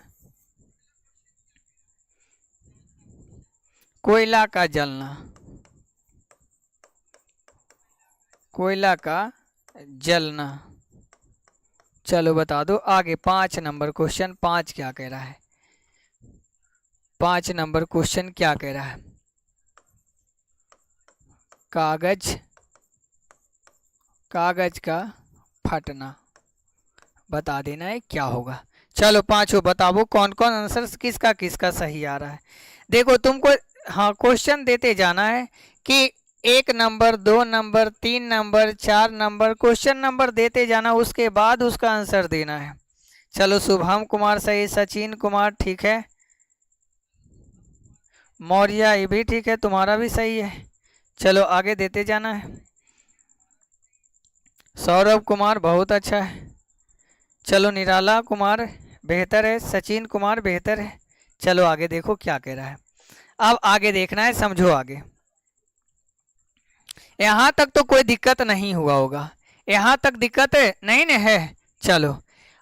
कोयला का जलना। कोयला का जलना, चलो बता दो आगे। 5 नंबर क्वेश्चन, 5 क्या कह रहा है, 5 नंबर क्वेश्चन क्या कह रहा है, कागज, कागज का फटना, बता देना है क्या होगा। चलो पांचों बताओ कौन कौन आंसर किसका किसका सही आ रहा है। देखो तुमको हाँ क्वेश्चन देते जाना है कि 1 number 2 number 3 number 4 number question number देते जाना, उसके बाद उसका आंसर देना है। चलो शुभम कुमार सही, सचिन कुमार ठीक है, मौर्य ये भी ठीक है, तुम्हारा भी सही है। चलो आगे देते जाना है। सौरभ कुमार बहुत अच्छा है। चलो निराला कुमार बेहतर है, सचिन कुमार बेहतर है। चलो आगे देखो क्या कह रहा है, अब आगे देखना है, समझो आगे। यहाँ तक तो कोई दिक्कत नहीं हुआ होगा, यहाँ तक दिक्कत नहीं न है। चलो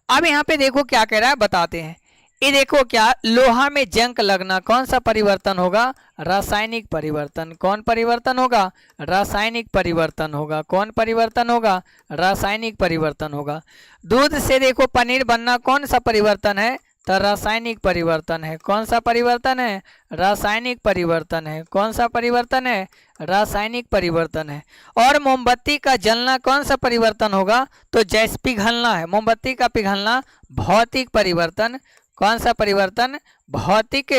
अब यहाँ पे देखो क्या कह रहा है, बताते हैं। ये देखो क्या, लोहा में जंग लगना कौन सा परिवर्तन होगा, रासायनिक परिवर्तन। कौन परिवर्तन होगा, रासायनिक परिवर्तन होगा। कौन परिवर्तन होगा, रासायनिक परिवर्तन होगा। दूध से देखो पनीर बनना कौन सा परिवर्तन है, तो रासायनिक परिवर्तन है। कौन सा परिवर्तन है, रासायनिक परिवर्तन है। कौन सा परिवर्तन है, रासायनिक परिवर्तन है। और मोमबत्ती का जलना कौन सा परिवर्तन होगा, तो जैसे पिघलना है, मोमबत्ती का पिघलना भौतिक परिवर्तन। कौन सा परिवर्तन, भौतिक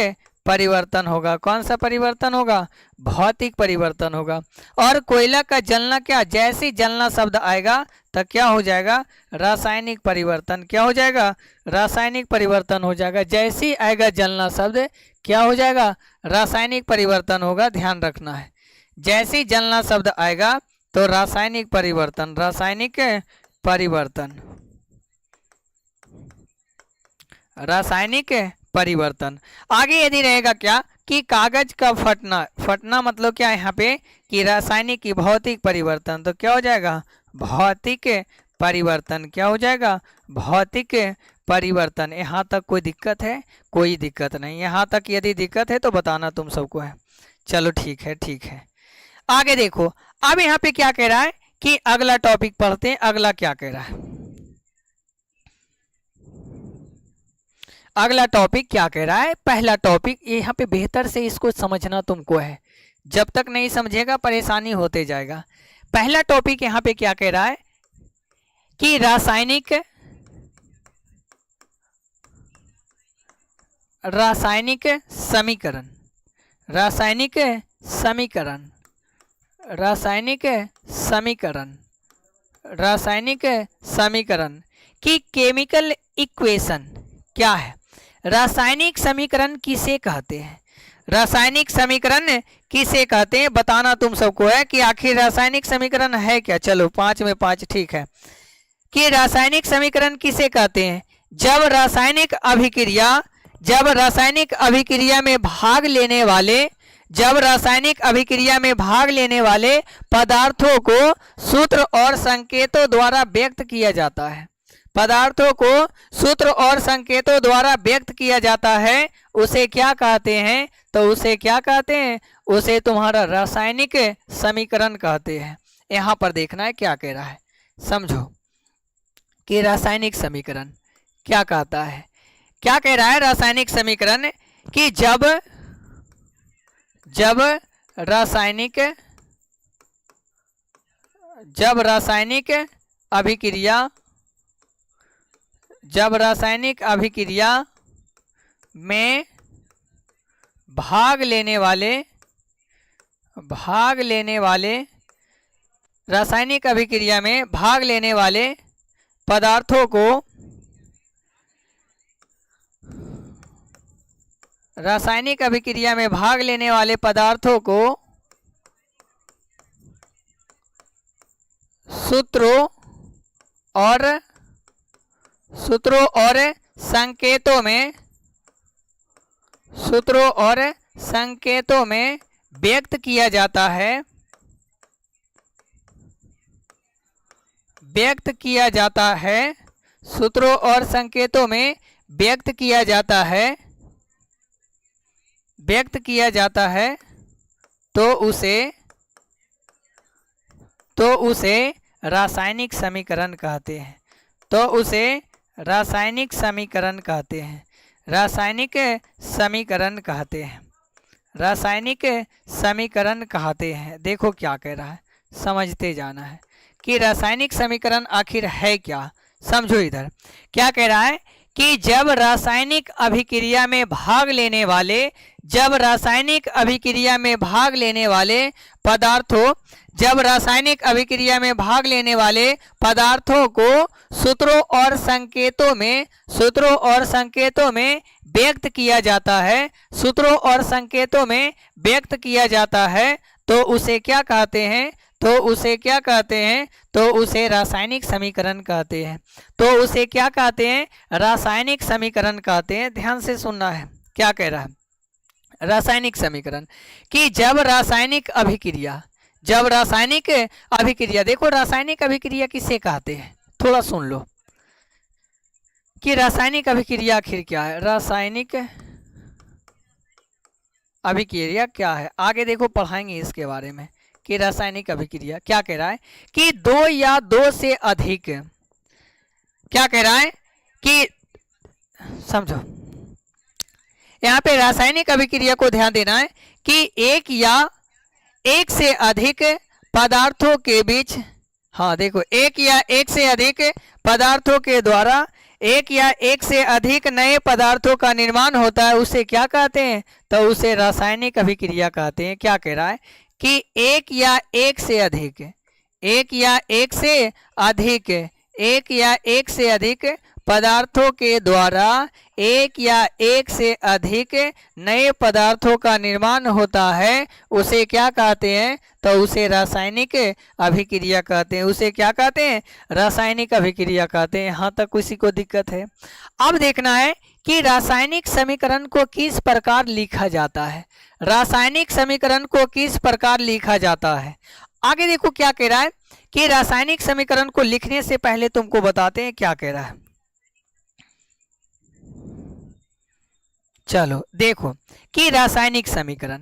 परिवर्तन होगा। कौन सा परिवर्तन होगा, भौतिक परिवर्तन होगा। और कोयला का जलना क्या, जैसे जलना शब्द आएगा तो क्या हो जाएगा, रासायनिक परिवर्तन। क्या हो जाएगा, रासायनिक परिवर्तन हो जाएगा। जैसे ही आएगा जलना शब्द क्या हो जाएगा, रासायनिक परिवर्तन होगा, ध्यान रखना है। जैसे ही जलना शब्द आएगा तो रासायनिक परिवर्तन, रासायनिक परिवर्तन, रासायनिक परिवर्तन। आगे यदि रहेगा क्या कि कागज का फटना, फटना मतलब क्या यहाँ पे कि रासायनिक की भौतिक परिवर्तन, तो क्या हो जाएगा, भौतिक परिवर्तन। क्या हो जाएगा, भौतिक परिवर्तन। यहाँ तक कोई दिक्कत है, कोई दिक्कत नहीं। यहाँ तक यदि दिक्कत है तो बताना तुम सबको है। चलो ठीक है, ठीक है। आगे देखो अब यहाँ पे क्या कह रहा है कि अगला टॉपिक पढ़ते हैं, अगला क्या कह रहा है। अगला टॉपिक क्या कह रहा है, पहला टॉपिक यहाँ पे बेहतर से इसको समझना तुमको है, जब तक नहीं समझेगा परेशानी होते जाएगा। पहला टॉपिक यहाँ पे क्या कह रहा है कि रासायनिक, रासायनिक समीकरण, रासायनिक समीकरण, रासायनिक समीकरण, रासायनिक समीकरण की केमिकल इक्वेशन क्या है। रासायनिक समीकरण किसे कहते हैं, रासायनिक समीकरण किसे कहते हैं बताना तुम सबको है कि आखिर रासायनिक समीकरण है क्या। चलो 5 में 5 ठीक है कि रासायनिक समीकरण किसे कहते हैं, जब रासायनिक अभिक्रिया, जब रासायनिक अभिक्रिया में भाग लेने वाले, जब रासायनिक अभिक्रिया में भाग लेने वाले पदार्थों को सूत्र और संकेतों द्वारा व्यक्त किया जाता है, पदार्थों को सूत्र और संकेतों द्वारा व्यक्त किया जाता है, उसे क्या कहते हैं, तो उसे क्या कहते हैं, उसे तुम्हारा रासायनिक समीकरण कहते हैं। यहाँ पर देखना है क्या कह रहा है, समझो कि रासायनिक समीकरण क्या कहता है। क्या कह रहा है रासायनिक समीकरण कि जब, जब रासायनिक, जब रासायनिक अभिक्रिया, जब रासायनिक अभिक्रिया में भाग लेने वाले, भाग लेने वाले, रासायनिक अभिक्रिया में भाग लेने वाले पदार्थों को रासायनिक अभिक्रिया में भाग लेने वाले पदार्थों को सूत्रों और संकेतों में व्यक्त किया जाता है, सूत्रों और संकेतों में व्यक्त किया जाता है, तो उसे रासायनिक समीकरण कहते हैं। रासायनिक समीकरण कहते हैं। देखो क्या कह रहा है, समझते जाना है कि रासायनिक समीकरण आखिर है क्या। समझो इधर क्या कह रहा है कि जब रासायनिक अभिक्रिया में भाग लेने वाले पदार्थों को सूत्रों और संकेतों में व्यक्त किया जाता है, तो उसे क्या कहते हैं, तो उसे रासायनिक समीकरण कहते हैं। ध्यान से सुनना है क्या कह रहा है। रासायनिक समीकरण कि जब रासायनिक अभिक्रिया, देखो रासायनिक अभिक्रिया किसे कहते हैं, थोड़ा सुन लो कि रासायनिक अभिक्रिया आखिर क्या है। रासायनिक अभिक्रिया क्या है, आगे देखो पढ़ाएंगे इसके बारे में कि रासायनिक अभिक्रिया क्या कह रहा है कि दो या दो से अधिक, क्या कह रहा है कि समझो यहाँ पे रासायनिक अभिक्रिया को ध्यान देना है कि एक या एक से अधिक पदार्थों के बीच, हाँ देखो, एक या एक से अधिक पदार्थों के द्वारा एक या एक से अधिक नए पदार्थों का निर्माण होता है, उसे क्या कहते हैं, तो उसे रासायनिक अभिक्रिया कहते हैं। क्या कह रहा है कि एक या एक से अधिक पदार्थों के द्वारा एक या एक से अधिक नए पदार्थों का निर्माण होता है, उसे क्या कहते हैं, तो उसे रासायनिक अभिक्रिया कहते हैं। उसे क्या कहते हैं, रासायनिक अभिक्रिया कहते हैं। यहाँ तक किसी को दिक्कत है? अब देखना है कि रासायनिक समीकरण को किस प्रकार लिखा जाता है। आगे देखो क्या कह रहा है कि रासायनिक समीकरण को लिखने से पहले तुमको बताते हैं क्या कह रहा है। चलो देखो कि रासायनिक समीकरण,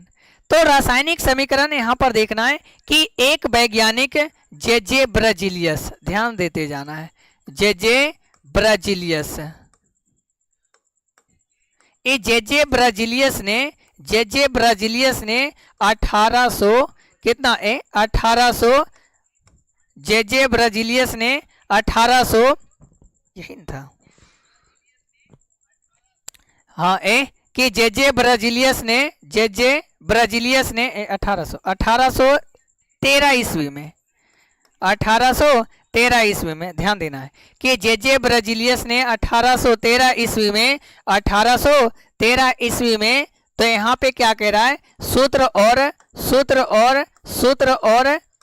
तो रासायनिक समीकरण यहां पर देखना है कि एक वैज्ञानिक जे ब्राजिलियस, ध्यान देते जाना है, जे ब्राजिलियस, ये जे ब्राजिलियस ने 1800 कितना है 1800, जे ब्राजिलियस ने 1800 यही था, हाँ कि जे ब्राजिलियस ने 1813 ईस्वी में 1813 ईस्वी में, ध्यान देना है कि जे ब्राजिलियस ने 1813 ईस्वी में, तो यहाँ पे क्या कह रहा है,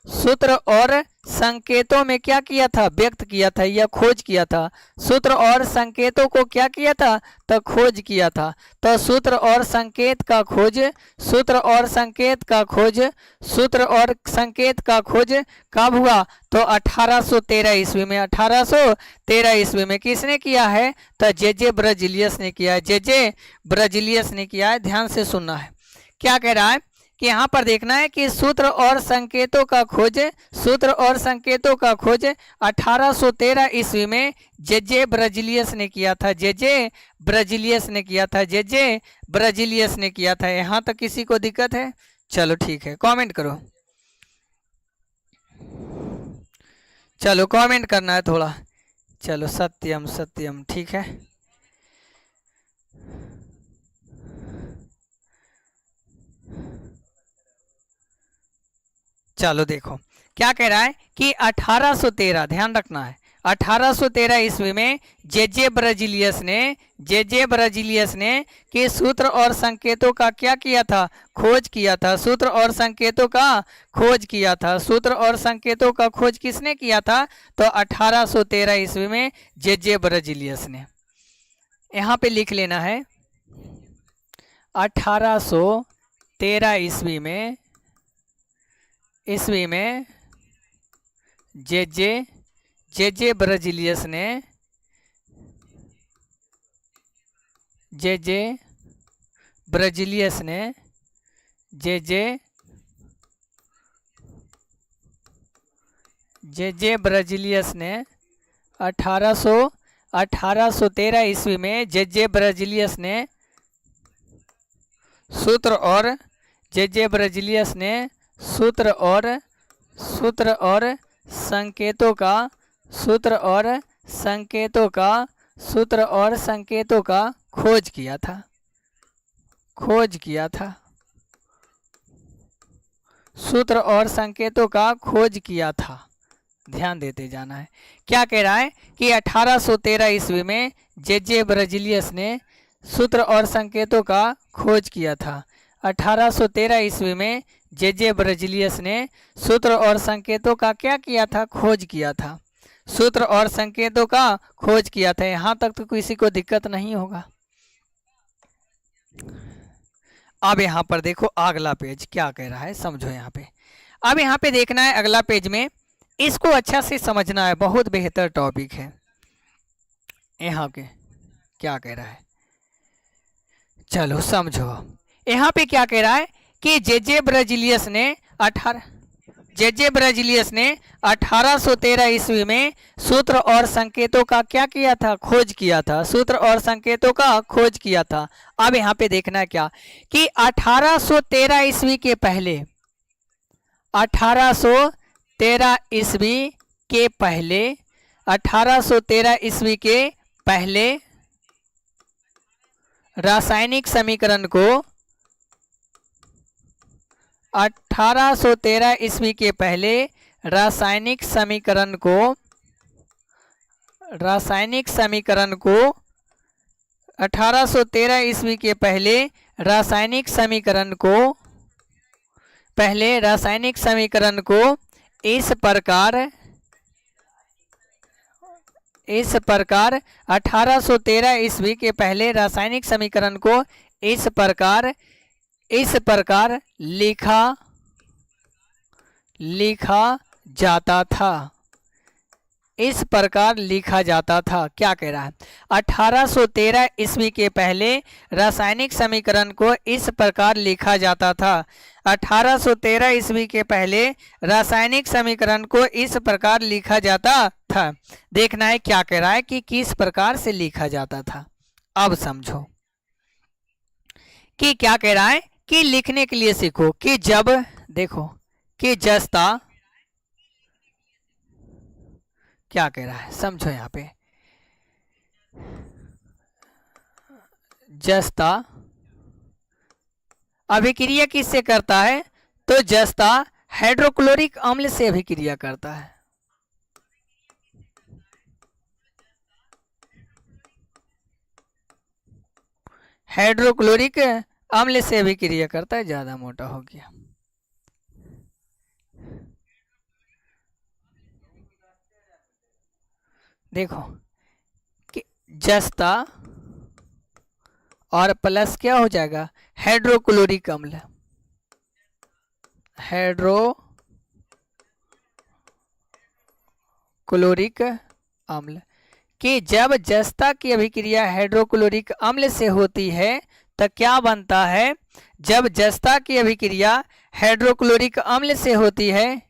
सूत्र और संकेतों में क्या किया था, व्यक्त किया था या खोज किया था। सूत्र और संकेतों को क्या किया था, तो खोज किया था। तो सूत्र और संकेत का खोज कब हुआ, तो 1813 ईस्वी में। 1813 ईस्वी में किसने किया है, तो जे ब्राजिलियस ने किया है। जे ब्राजिलियस ने किया है। ध्यान से सुनना है क्या कह रहा है कि यहाँ पर देखना है कि सूत्र और संकेतों का खोज 1813 ईस्वी में जे ब्राजिलियस ने किया था। जे ब्राजिलियस ने किया था। यहाँ तक किसी को दिक्कत है? चलो ठीक है, कमेंट करो। चलो कमेंट करना है थोड़ा। चलो सत्यम ठीक है। चलो देखो क्या कह रहा है कि 1813, ध्यान रखना है 1813 ईस्वी में जे ब्राजिलियस ने के सूत्र और संकेतों का क्या किया था, खोज किया था। सूत्र और संकेतों का खोज किया था। सूत्र और संकेतों का खोज किसने किया था, तो 1813 ईस्वी में जे ब्राजिलियस ने। यहाँ पे लिख लेना है 1813 ईस्वी में जे ब्राजिलियस ने जे ब्राजिलियस ने 1813 ईस्वी में जे ब्राजिलियस ने सूत्र और संकेतों का खोज किया था। सूत्र और संकेतों का खोज किया था। ध्यान देते जाना है। क्या कह रहा है कि 1813 ईस्वी में जे ब्राजिलियस ने सूत्र और संकेतों का खोज किया था। 1813 ईस्वी में जे ब्राजिलियस ने सूत्र और संकेतों का क्या किया था, खोज किया था। सूत्र और संकेतों का खोज किया था। यहाँ तक तो किसी को दिक्कत नहीं होगा। अब यहाँ पर देखो अगला पेज क्या कह रहा है, समझो यहाँ पे। अब यहाँ पे देखना है अगला पेज में, इसको अच्छा से समझना है, बहुत बेहतर टॉपिक है। यहाँ के क्या कह रहा है, चलो समझो। यहाँ पे क्या कह रहा है कि जे ब्राजिलियस ने 1813 ईस्वी में सूत्र और संकेतों का क्या किया था, खोज किया था। सूत्र और संकेतों का खोज किया था। अब यहाँ पे देखना है क्या कि 1813 ईस्वी के पहले 1813 ईस्वी के पहले रासायनिक समीकरण को 1813 ईस्वी के पहले रासायनिक समीकरण को 1813 ईस्वी के पहले रासायनिक समीकरण को इस प्रकार 1813 ईस्वी के पहले रासायनिक समीकरण को इस प्रकार लिखा जाता था। इस प्रकार लिखा जाता था। क्या कह रहा है, 1813 ईस्वी के पहले रासायनिक समीकरण को इस प्रकार लिखा जाता था। 1813 ईस्वी के पहले रासायनिक समीकरण को इस प्रकार लिखा जाता था। देखना है क्या कह रहा है कि किस प्रकार से लिखा जाता था। अब समझो कि क्या कह रहा है कि लिखने के लिए सीखो कि जब देखो कि जस्ता, क्या कह रहा है समझो यहाँ पे, जस्ता अभिक्रिया किससे करता है, तो जस्ता हाइड्रोक्लोरिक अम्ल से अभिक्रिया करता है। हाइड्रोक्लोरिक अम्ल से अभिक्रिया करता है। ज्यादा मोटा हो गया। देखो कि जस्ता और प्लस क्या हो जाएगा, हाइड्रोक्लोरिक अम्ल। हाइड्रोक्लोरिक अम्ल कि जब जस्ता की अभिक्रिया हाइड्रोक्लोरिक अम्ल से होती है तो क्या बनता है, जब जस्ता की अभिक्रिया हाइड्रोक्लोरिक अम्ल से होती है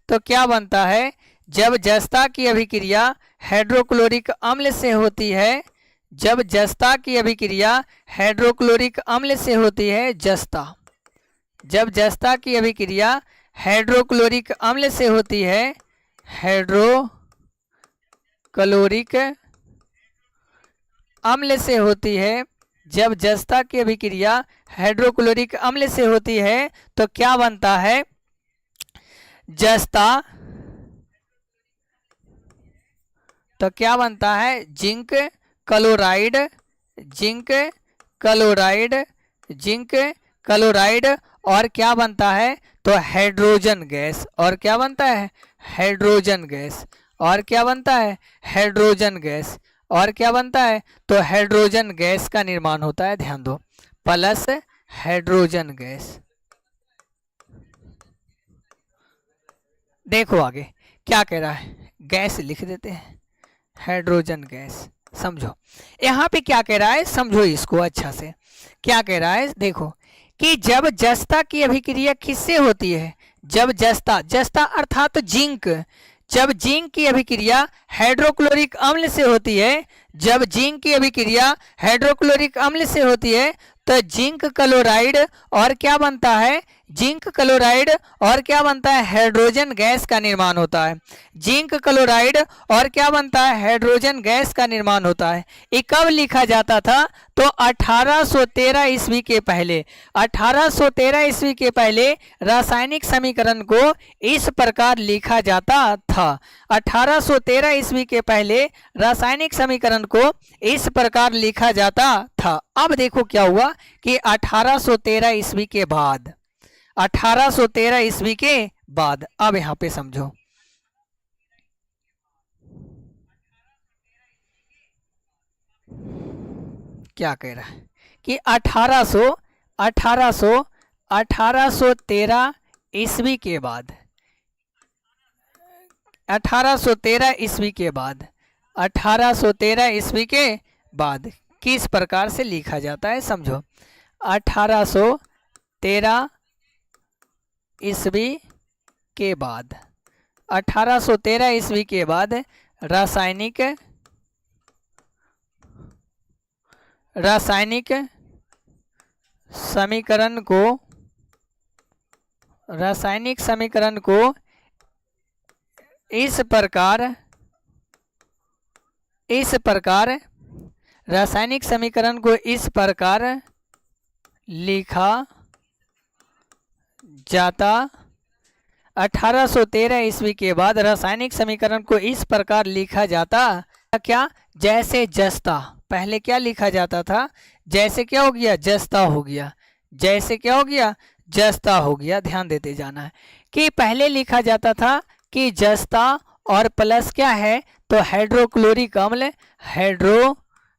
तो क्या बनता है, जब जस्ता की अभिक्रिया हाइड्रोक्लोरिक अम्ल से होती है, जब जस्ता की अभिक्रिया हाइड्रोक्लोरिक अम्ल से होती है, जस्ता, जब जस्ता की अभिक्रिया हाइड्रोक्लोरिक अम्ल से होती है, हाइड्रोक्लोरिक अम्ल से होती है, जब जस्ता की अभिक्रिया हाइड्रोक्लोरिक अम्ल से होती है तो क्या बनता है, जस्ता तो क्या बनता है, zinc chloride, zinc chloride, zinc chloride. और क्या बनता है, तो हाइड्रोजन गैस। और क्या बनता है, हाइड्रोजन गैस। और क्या बनता है, हाइड्रोजन गैस। और क्या बनता है, तो हाइड्रोजन गैस का निर्माण होता है, ध्यान दो, प्लस हाइड्रोजन गैस। देखो आगे क्या कह रहा है, गैस लिख देते हैं, हाइड्रोजन गैस। समझो यहाँ पे क्या कह रहा है, समझो इसको अच्छा से। क्या कह रहा है, देखो कि जब जस्ता की अभिक्रिया किससे होती है, जब जस्ता, जस्ता अर्थात जिंक, जब जिंक की अभिक्रिया हाइड्रोक्लोरिक अम्ल से होती है, जब जिंक की अभिक्रिया हाइड्रोक्लोरिक अम्ल से होती है, तो जिंक क्लोराइड और क्या बनता है, जिंक क्लोराइड और क्या बनता है, हाइड्रोजन गैस का निर्माण होता है। जिंक क्लोराइड और क्या बनता है, हाइड्रोजन गैस का निर्माण होता है। ये कब लिखा जाता था, तो 1813 ईस्वी के पहले, 1813 ईस्वी के पहले रासायनिक समीकरण को इस प्रकार लिखा जाता था। 1813 ईस्वी के पहले रासायनिक समीकरण को इस प्रकार लिखा जाता था। अब देखो क्या हुआ कि 1813 ईस्वी के बाद, 1813 ईस्वी के बाद, अब यहां पे समझो क्या कह रहा है कि 1813 ईस्वी के बाद, 1813 ईस्वी के बाद, 1813 ईस्वी के बाद किस प्रकार से लिखा जाता है, समझो। 1813 ईस्वी के बाद, 1813 ईस्वी के बाद रासायनिक समीकरण को, रासायनिक समीकरण को इस प्रकार, रासायनिक समीकरण को इस प्रकार लिखा जाता। 1813 ईस्वी के बाद रासायनिक समीकरण को इस प्रकार लिखा जाता, क्या, जैसे जस्ता, पहले क्या लिखा जाता था, जैसे क्या हो गया, जस्ता हो गया, जैसे क्या हो गया, जस्ता हो गया। ध्यान देते जाना है कि पहले लिखा जाता था कि जस्ता और प्लस क्या है, तो हाइड्रोक्लोरिक अम्ल,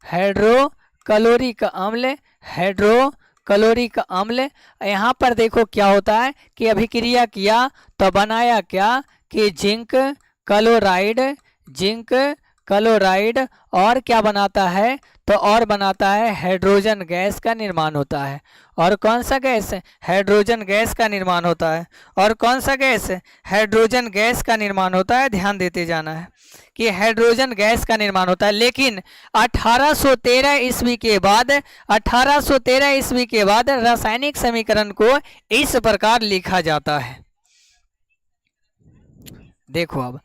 हाइड्रोक्लोरिक अम्ल, हाइड्रोक्लोरिक अम्ल। यहाँ पर देखो क्या होता है कि अभिक्रिया किया तो बनाया क्या, कि जिंक क्लोराइड, जिंक क्लोराइड और क्या बनाता है, तो और बनाता है हाइड्रोजन गैस का निर्माण होता है। और कौन सा गैस, हाइड्रोजन गैस का निर्माण होता है। और कौन सा गैस, हाइड्रोजन गैस का निर्माण होता है। ध्यान देते जाना है कि हाइड्रोजन गैस का निर्माण होता है। लेकिन 1813 ईस्वी के बाद, 1813 ईस्वी के बाद रासायनिक समीकरण को इस प्रकार लिखा जाता है। देखो अब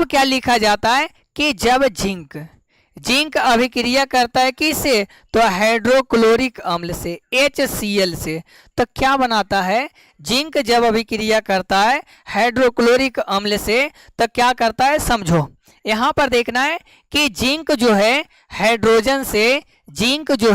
क्या लिखा जाता है कि जब जिंक, जिंक अभिक्रिया करता है किससे, तो हाइड्रोक्लोरिक अम्ल से, HCl से, तो क्या बनाता है, जिंक जब अभिक्रिया करता है हाइड्रोक्लोरिक अम्ल से तो क्या करता है, समझो यहाँ पर देखना है कि जिंक जो है हाइड्रोजन से, जिंक जो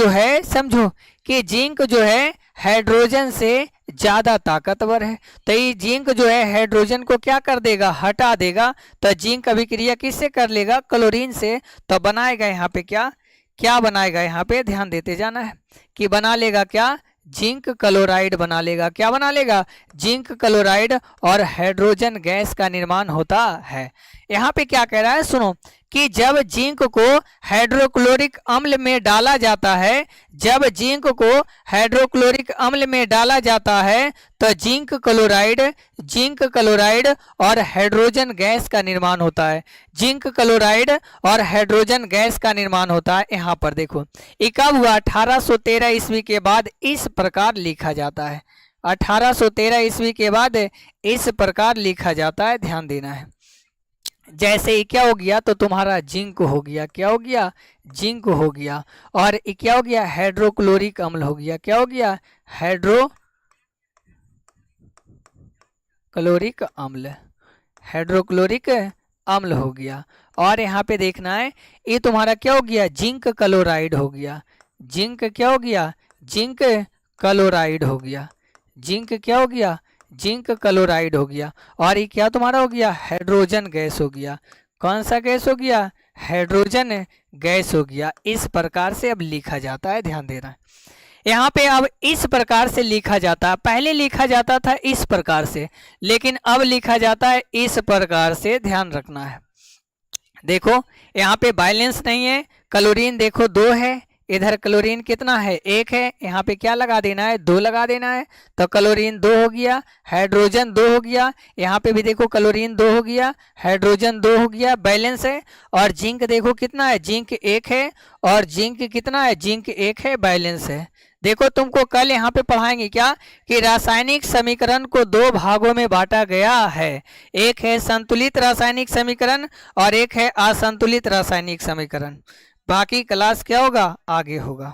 है समझो कि जिंक जो है हाइड्रोजन से ज़्यादा ताकतवर है। तो ये जिंक जो है हाइड्रोजन को क्या कर देगा, हटा देगा। तो जिंक अभिक्रिया किससे कर लेगा, क्लोरीन से। तो बनाएगा यहाँ पे क्या, क्या बनाएगा, यहाँ पे ध्यान देते जाना है कि बना लेगा क्या, जिंक क्लोराइड बना लेगा। क्या बना लेगा, जिंक क्लोराइड और हाइड्रोजन गैस का निर्माण होता है। यहाँ पे क्या कह रहा है, सुनो कि जब जिंक को हाइड्रोक्लोरिक अम्ल में डाला जाता है, जब जिंक को हाइड्रोक्लोरिक अम्ल में डाला जाता है तो जिंक क्लोराइड और हाइड्रोजन गैस का निर्माण होता है। जिंक क्लोराइड और हाइड्रोजन गैस का निर्माण होता है। यहाँ पर देखो ये कब हुआ, 1813 ईस्वी के बाद इस प्रकार लिखा जाता है। 1813 ईस्वी के बाद इस प्रकार लिखा जाता है, ध्यान देना है। जैसे ये क्या हो गया, तो तुम्हारा जिंक हो गया, क्या हो गया, जिंक हो गया। और ये क्या हो गया, हाइड्रोक्लोरिक अम्ल हो गया, क्या हो गया, हाइड्रोक्लोरिक अम्ल, हाइड्रोक्लोरिक अम्ल हो गया। और यहाँ पे देखना है ये तुम्हारा क्या हो गया, जिंक क्लोराइड हो गया। जिंक क्या हो गया, जिंक क्लोराइड हो गया। जिंक क्या हो गया, जिंक क्लोराइड हो गया। और ये क्या तुम्हारा हो गया, हाइड्रोजन गैस हो गया। कौन सा गैस हो गया, हाइड्रोजन गैस हो गया। इस प्रकार से अब लिखा जाता है, ध्यान देना। यहाँ पे अब इस प्रकार से लिखा जाता है, पहले लिखा जाता था इस प्रकार से, लेकिन अब लिखा जाता है इस प्रकार से, ध्यान रखना है। देखो यहाँ पे बैलेंस नहीं है, क्लोरीन देखो 2 है, इधर क्लोरीन कितना है, 1 है। यहाँ पे क्या लगा देना है, 2 लगा देना है, तो क्लोरीन 2 हो गया, हाइड्रोजन 2 हो गया। यहाँ पे भी देखो क्लोरीन 2 हो गया, हाइड्रोजन 2 हो गया, बैलेंस है। और जिंक देखो कितना है, जिंक 1 है, और जिंक कितना है, जिंक 1 है, बैलेंस है। देखो तुमको कल यहाँ पे पढ़ाएंगे क्या, कि रासायनिक समीकरण को 2 भागों में बांटा गया है। एक है संतुलित रासायनिक समीकरण और एक है असंतुलित रासायनिक समीकरण। बाकी क्लास क्या होगा, आगे होगा।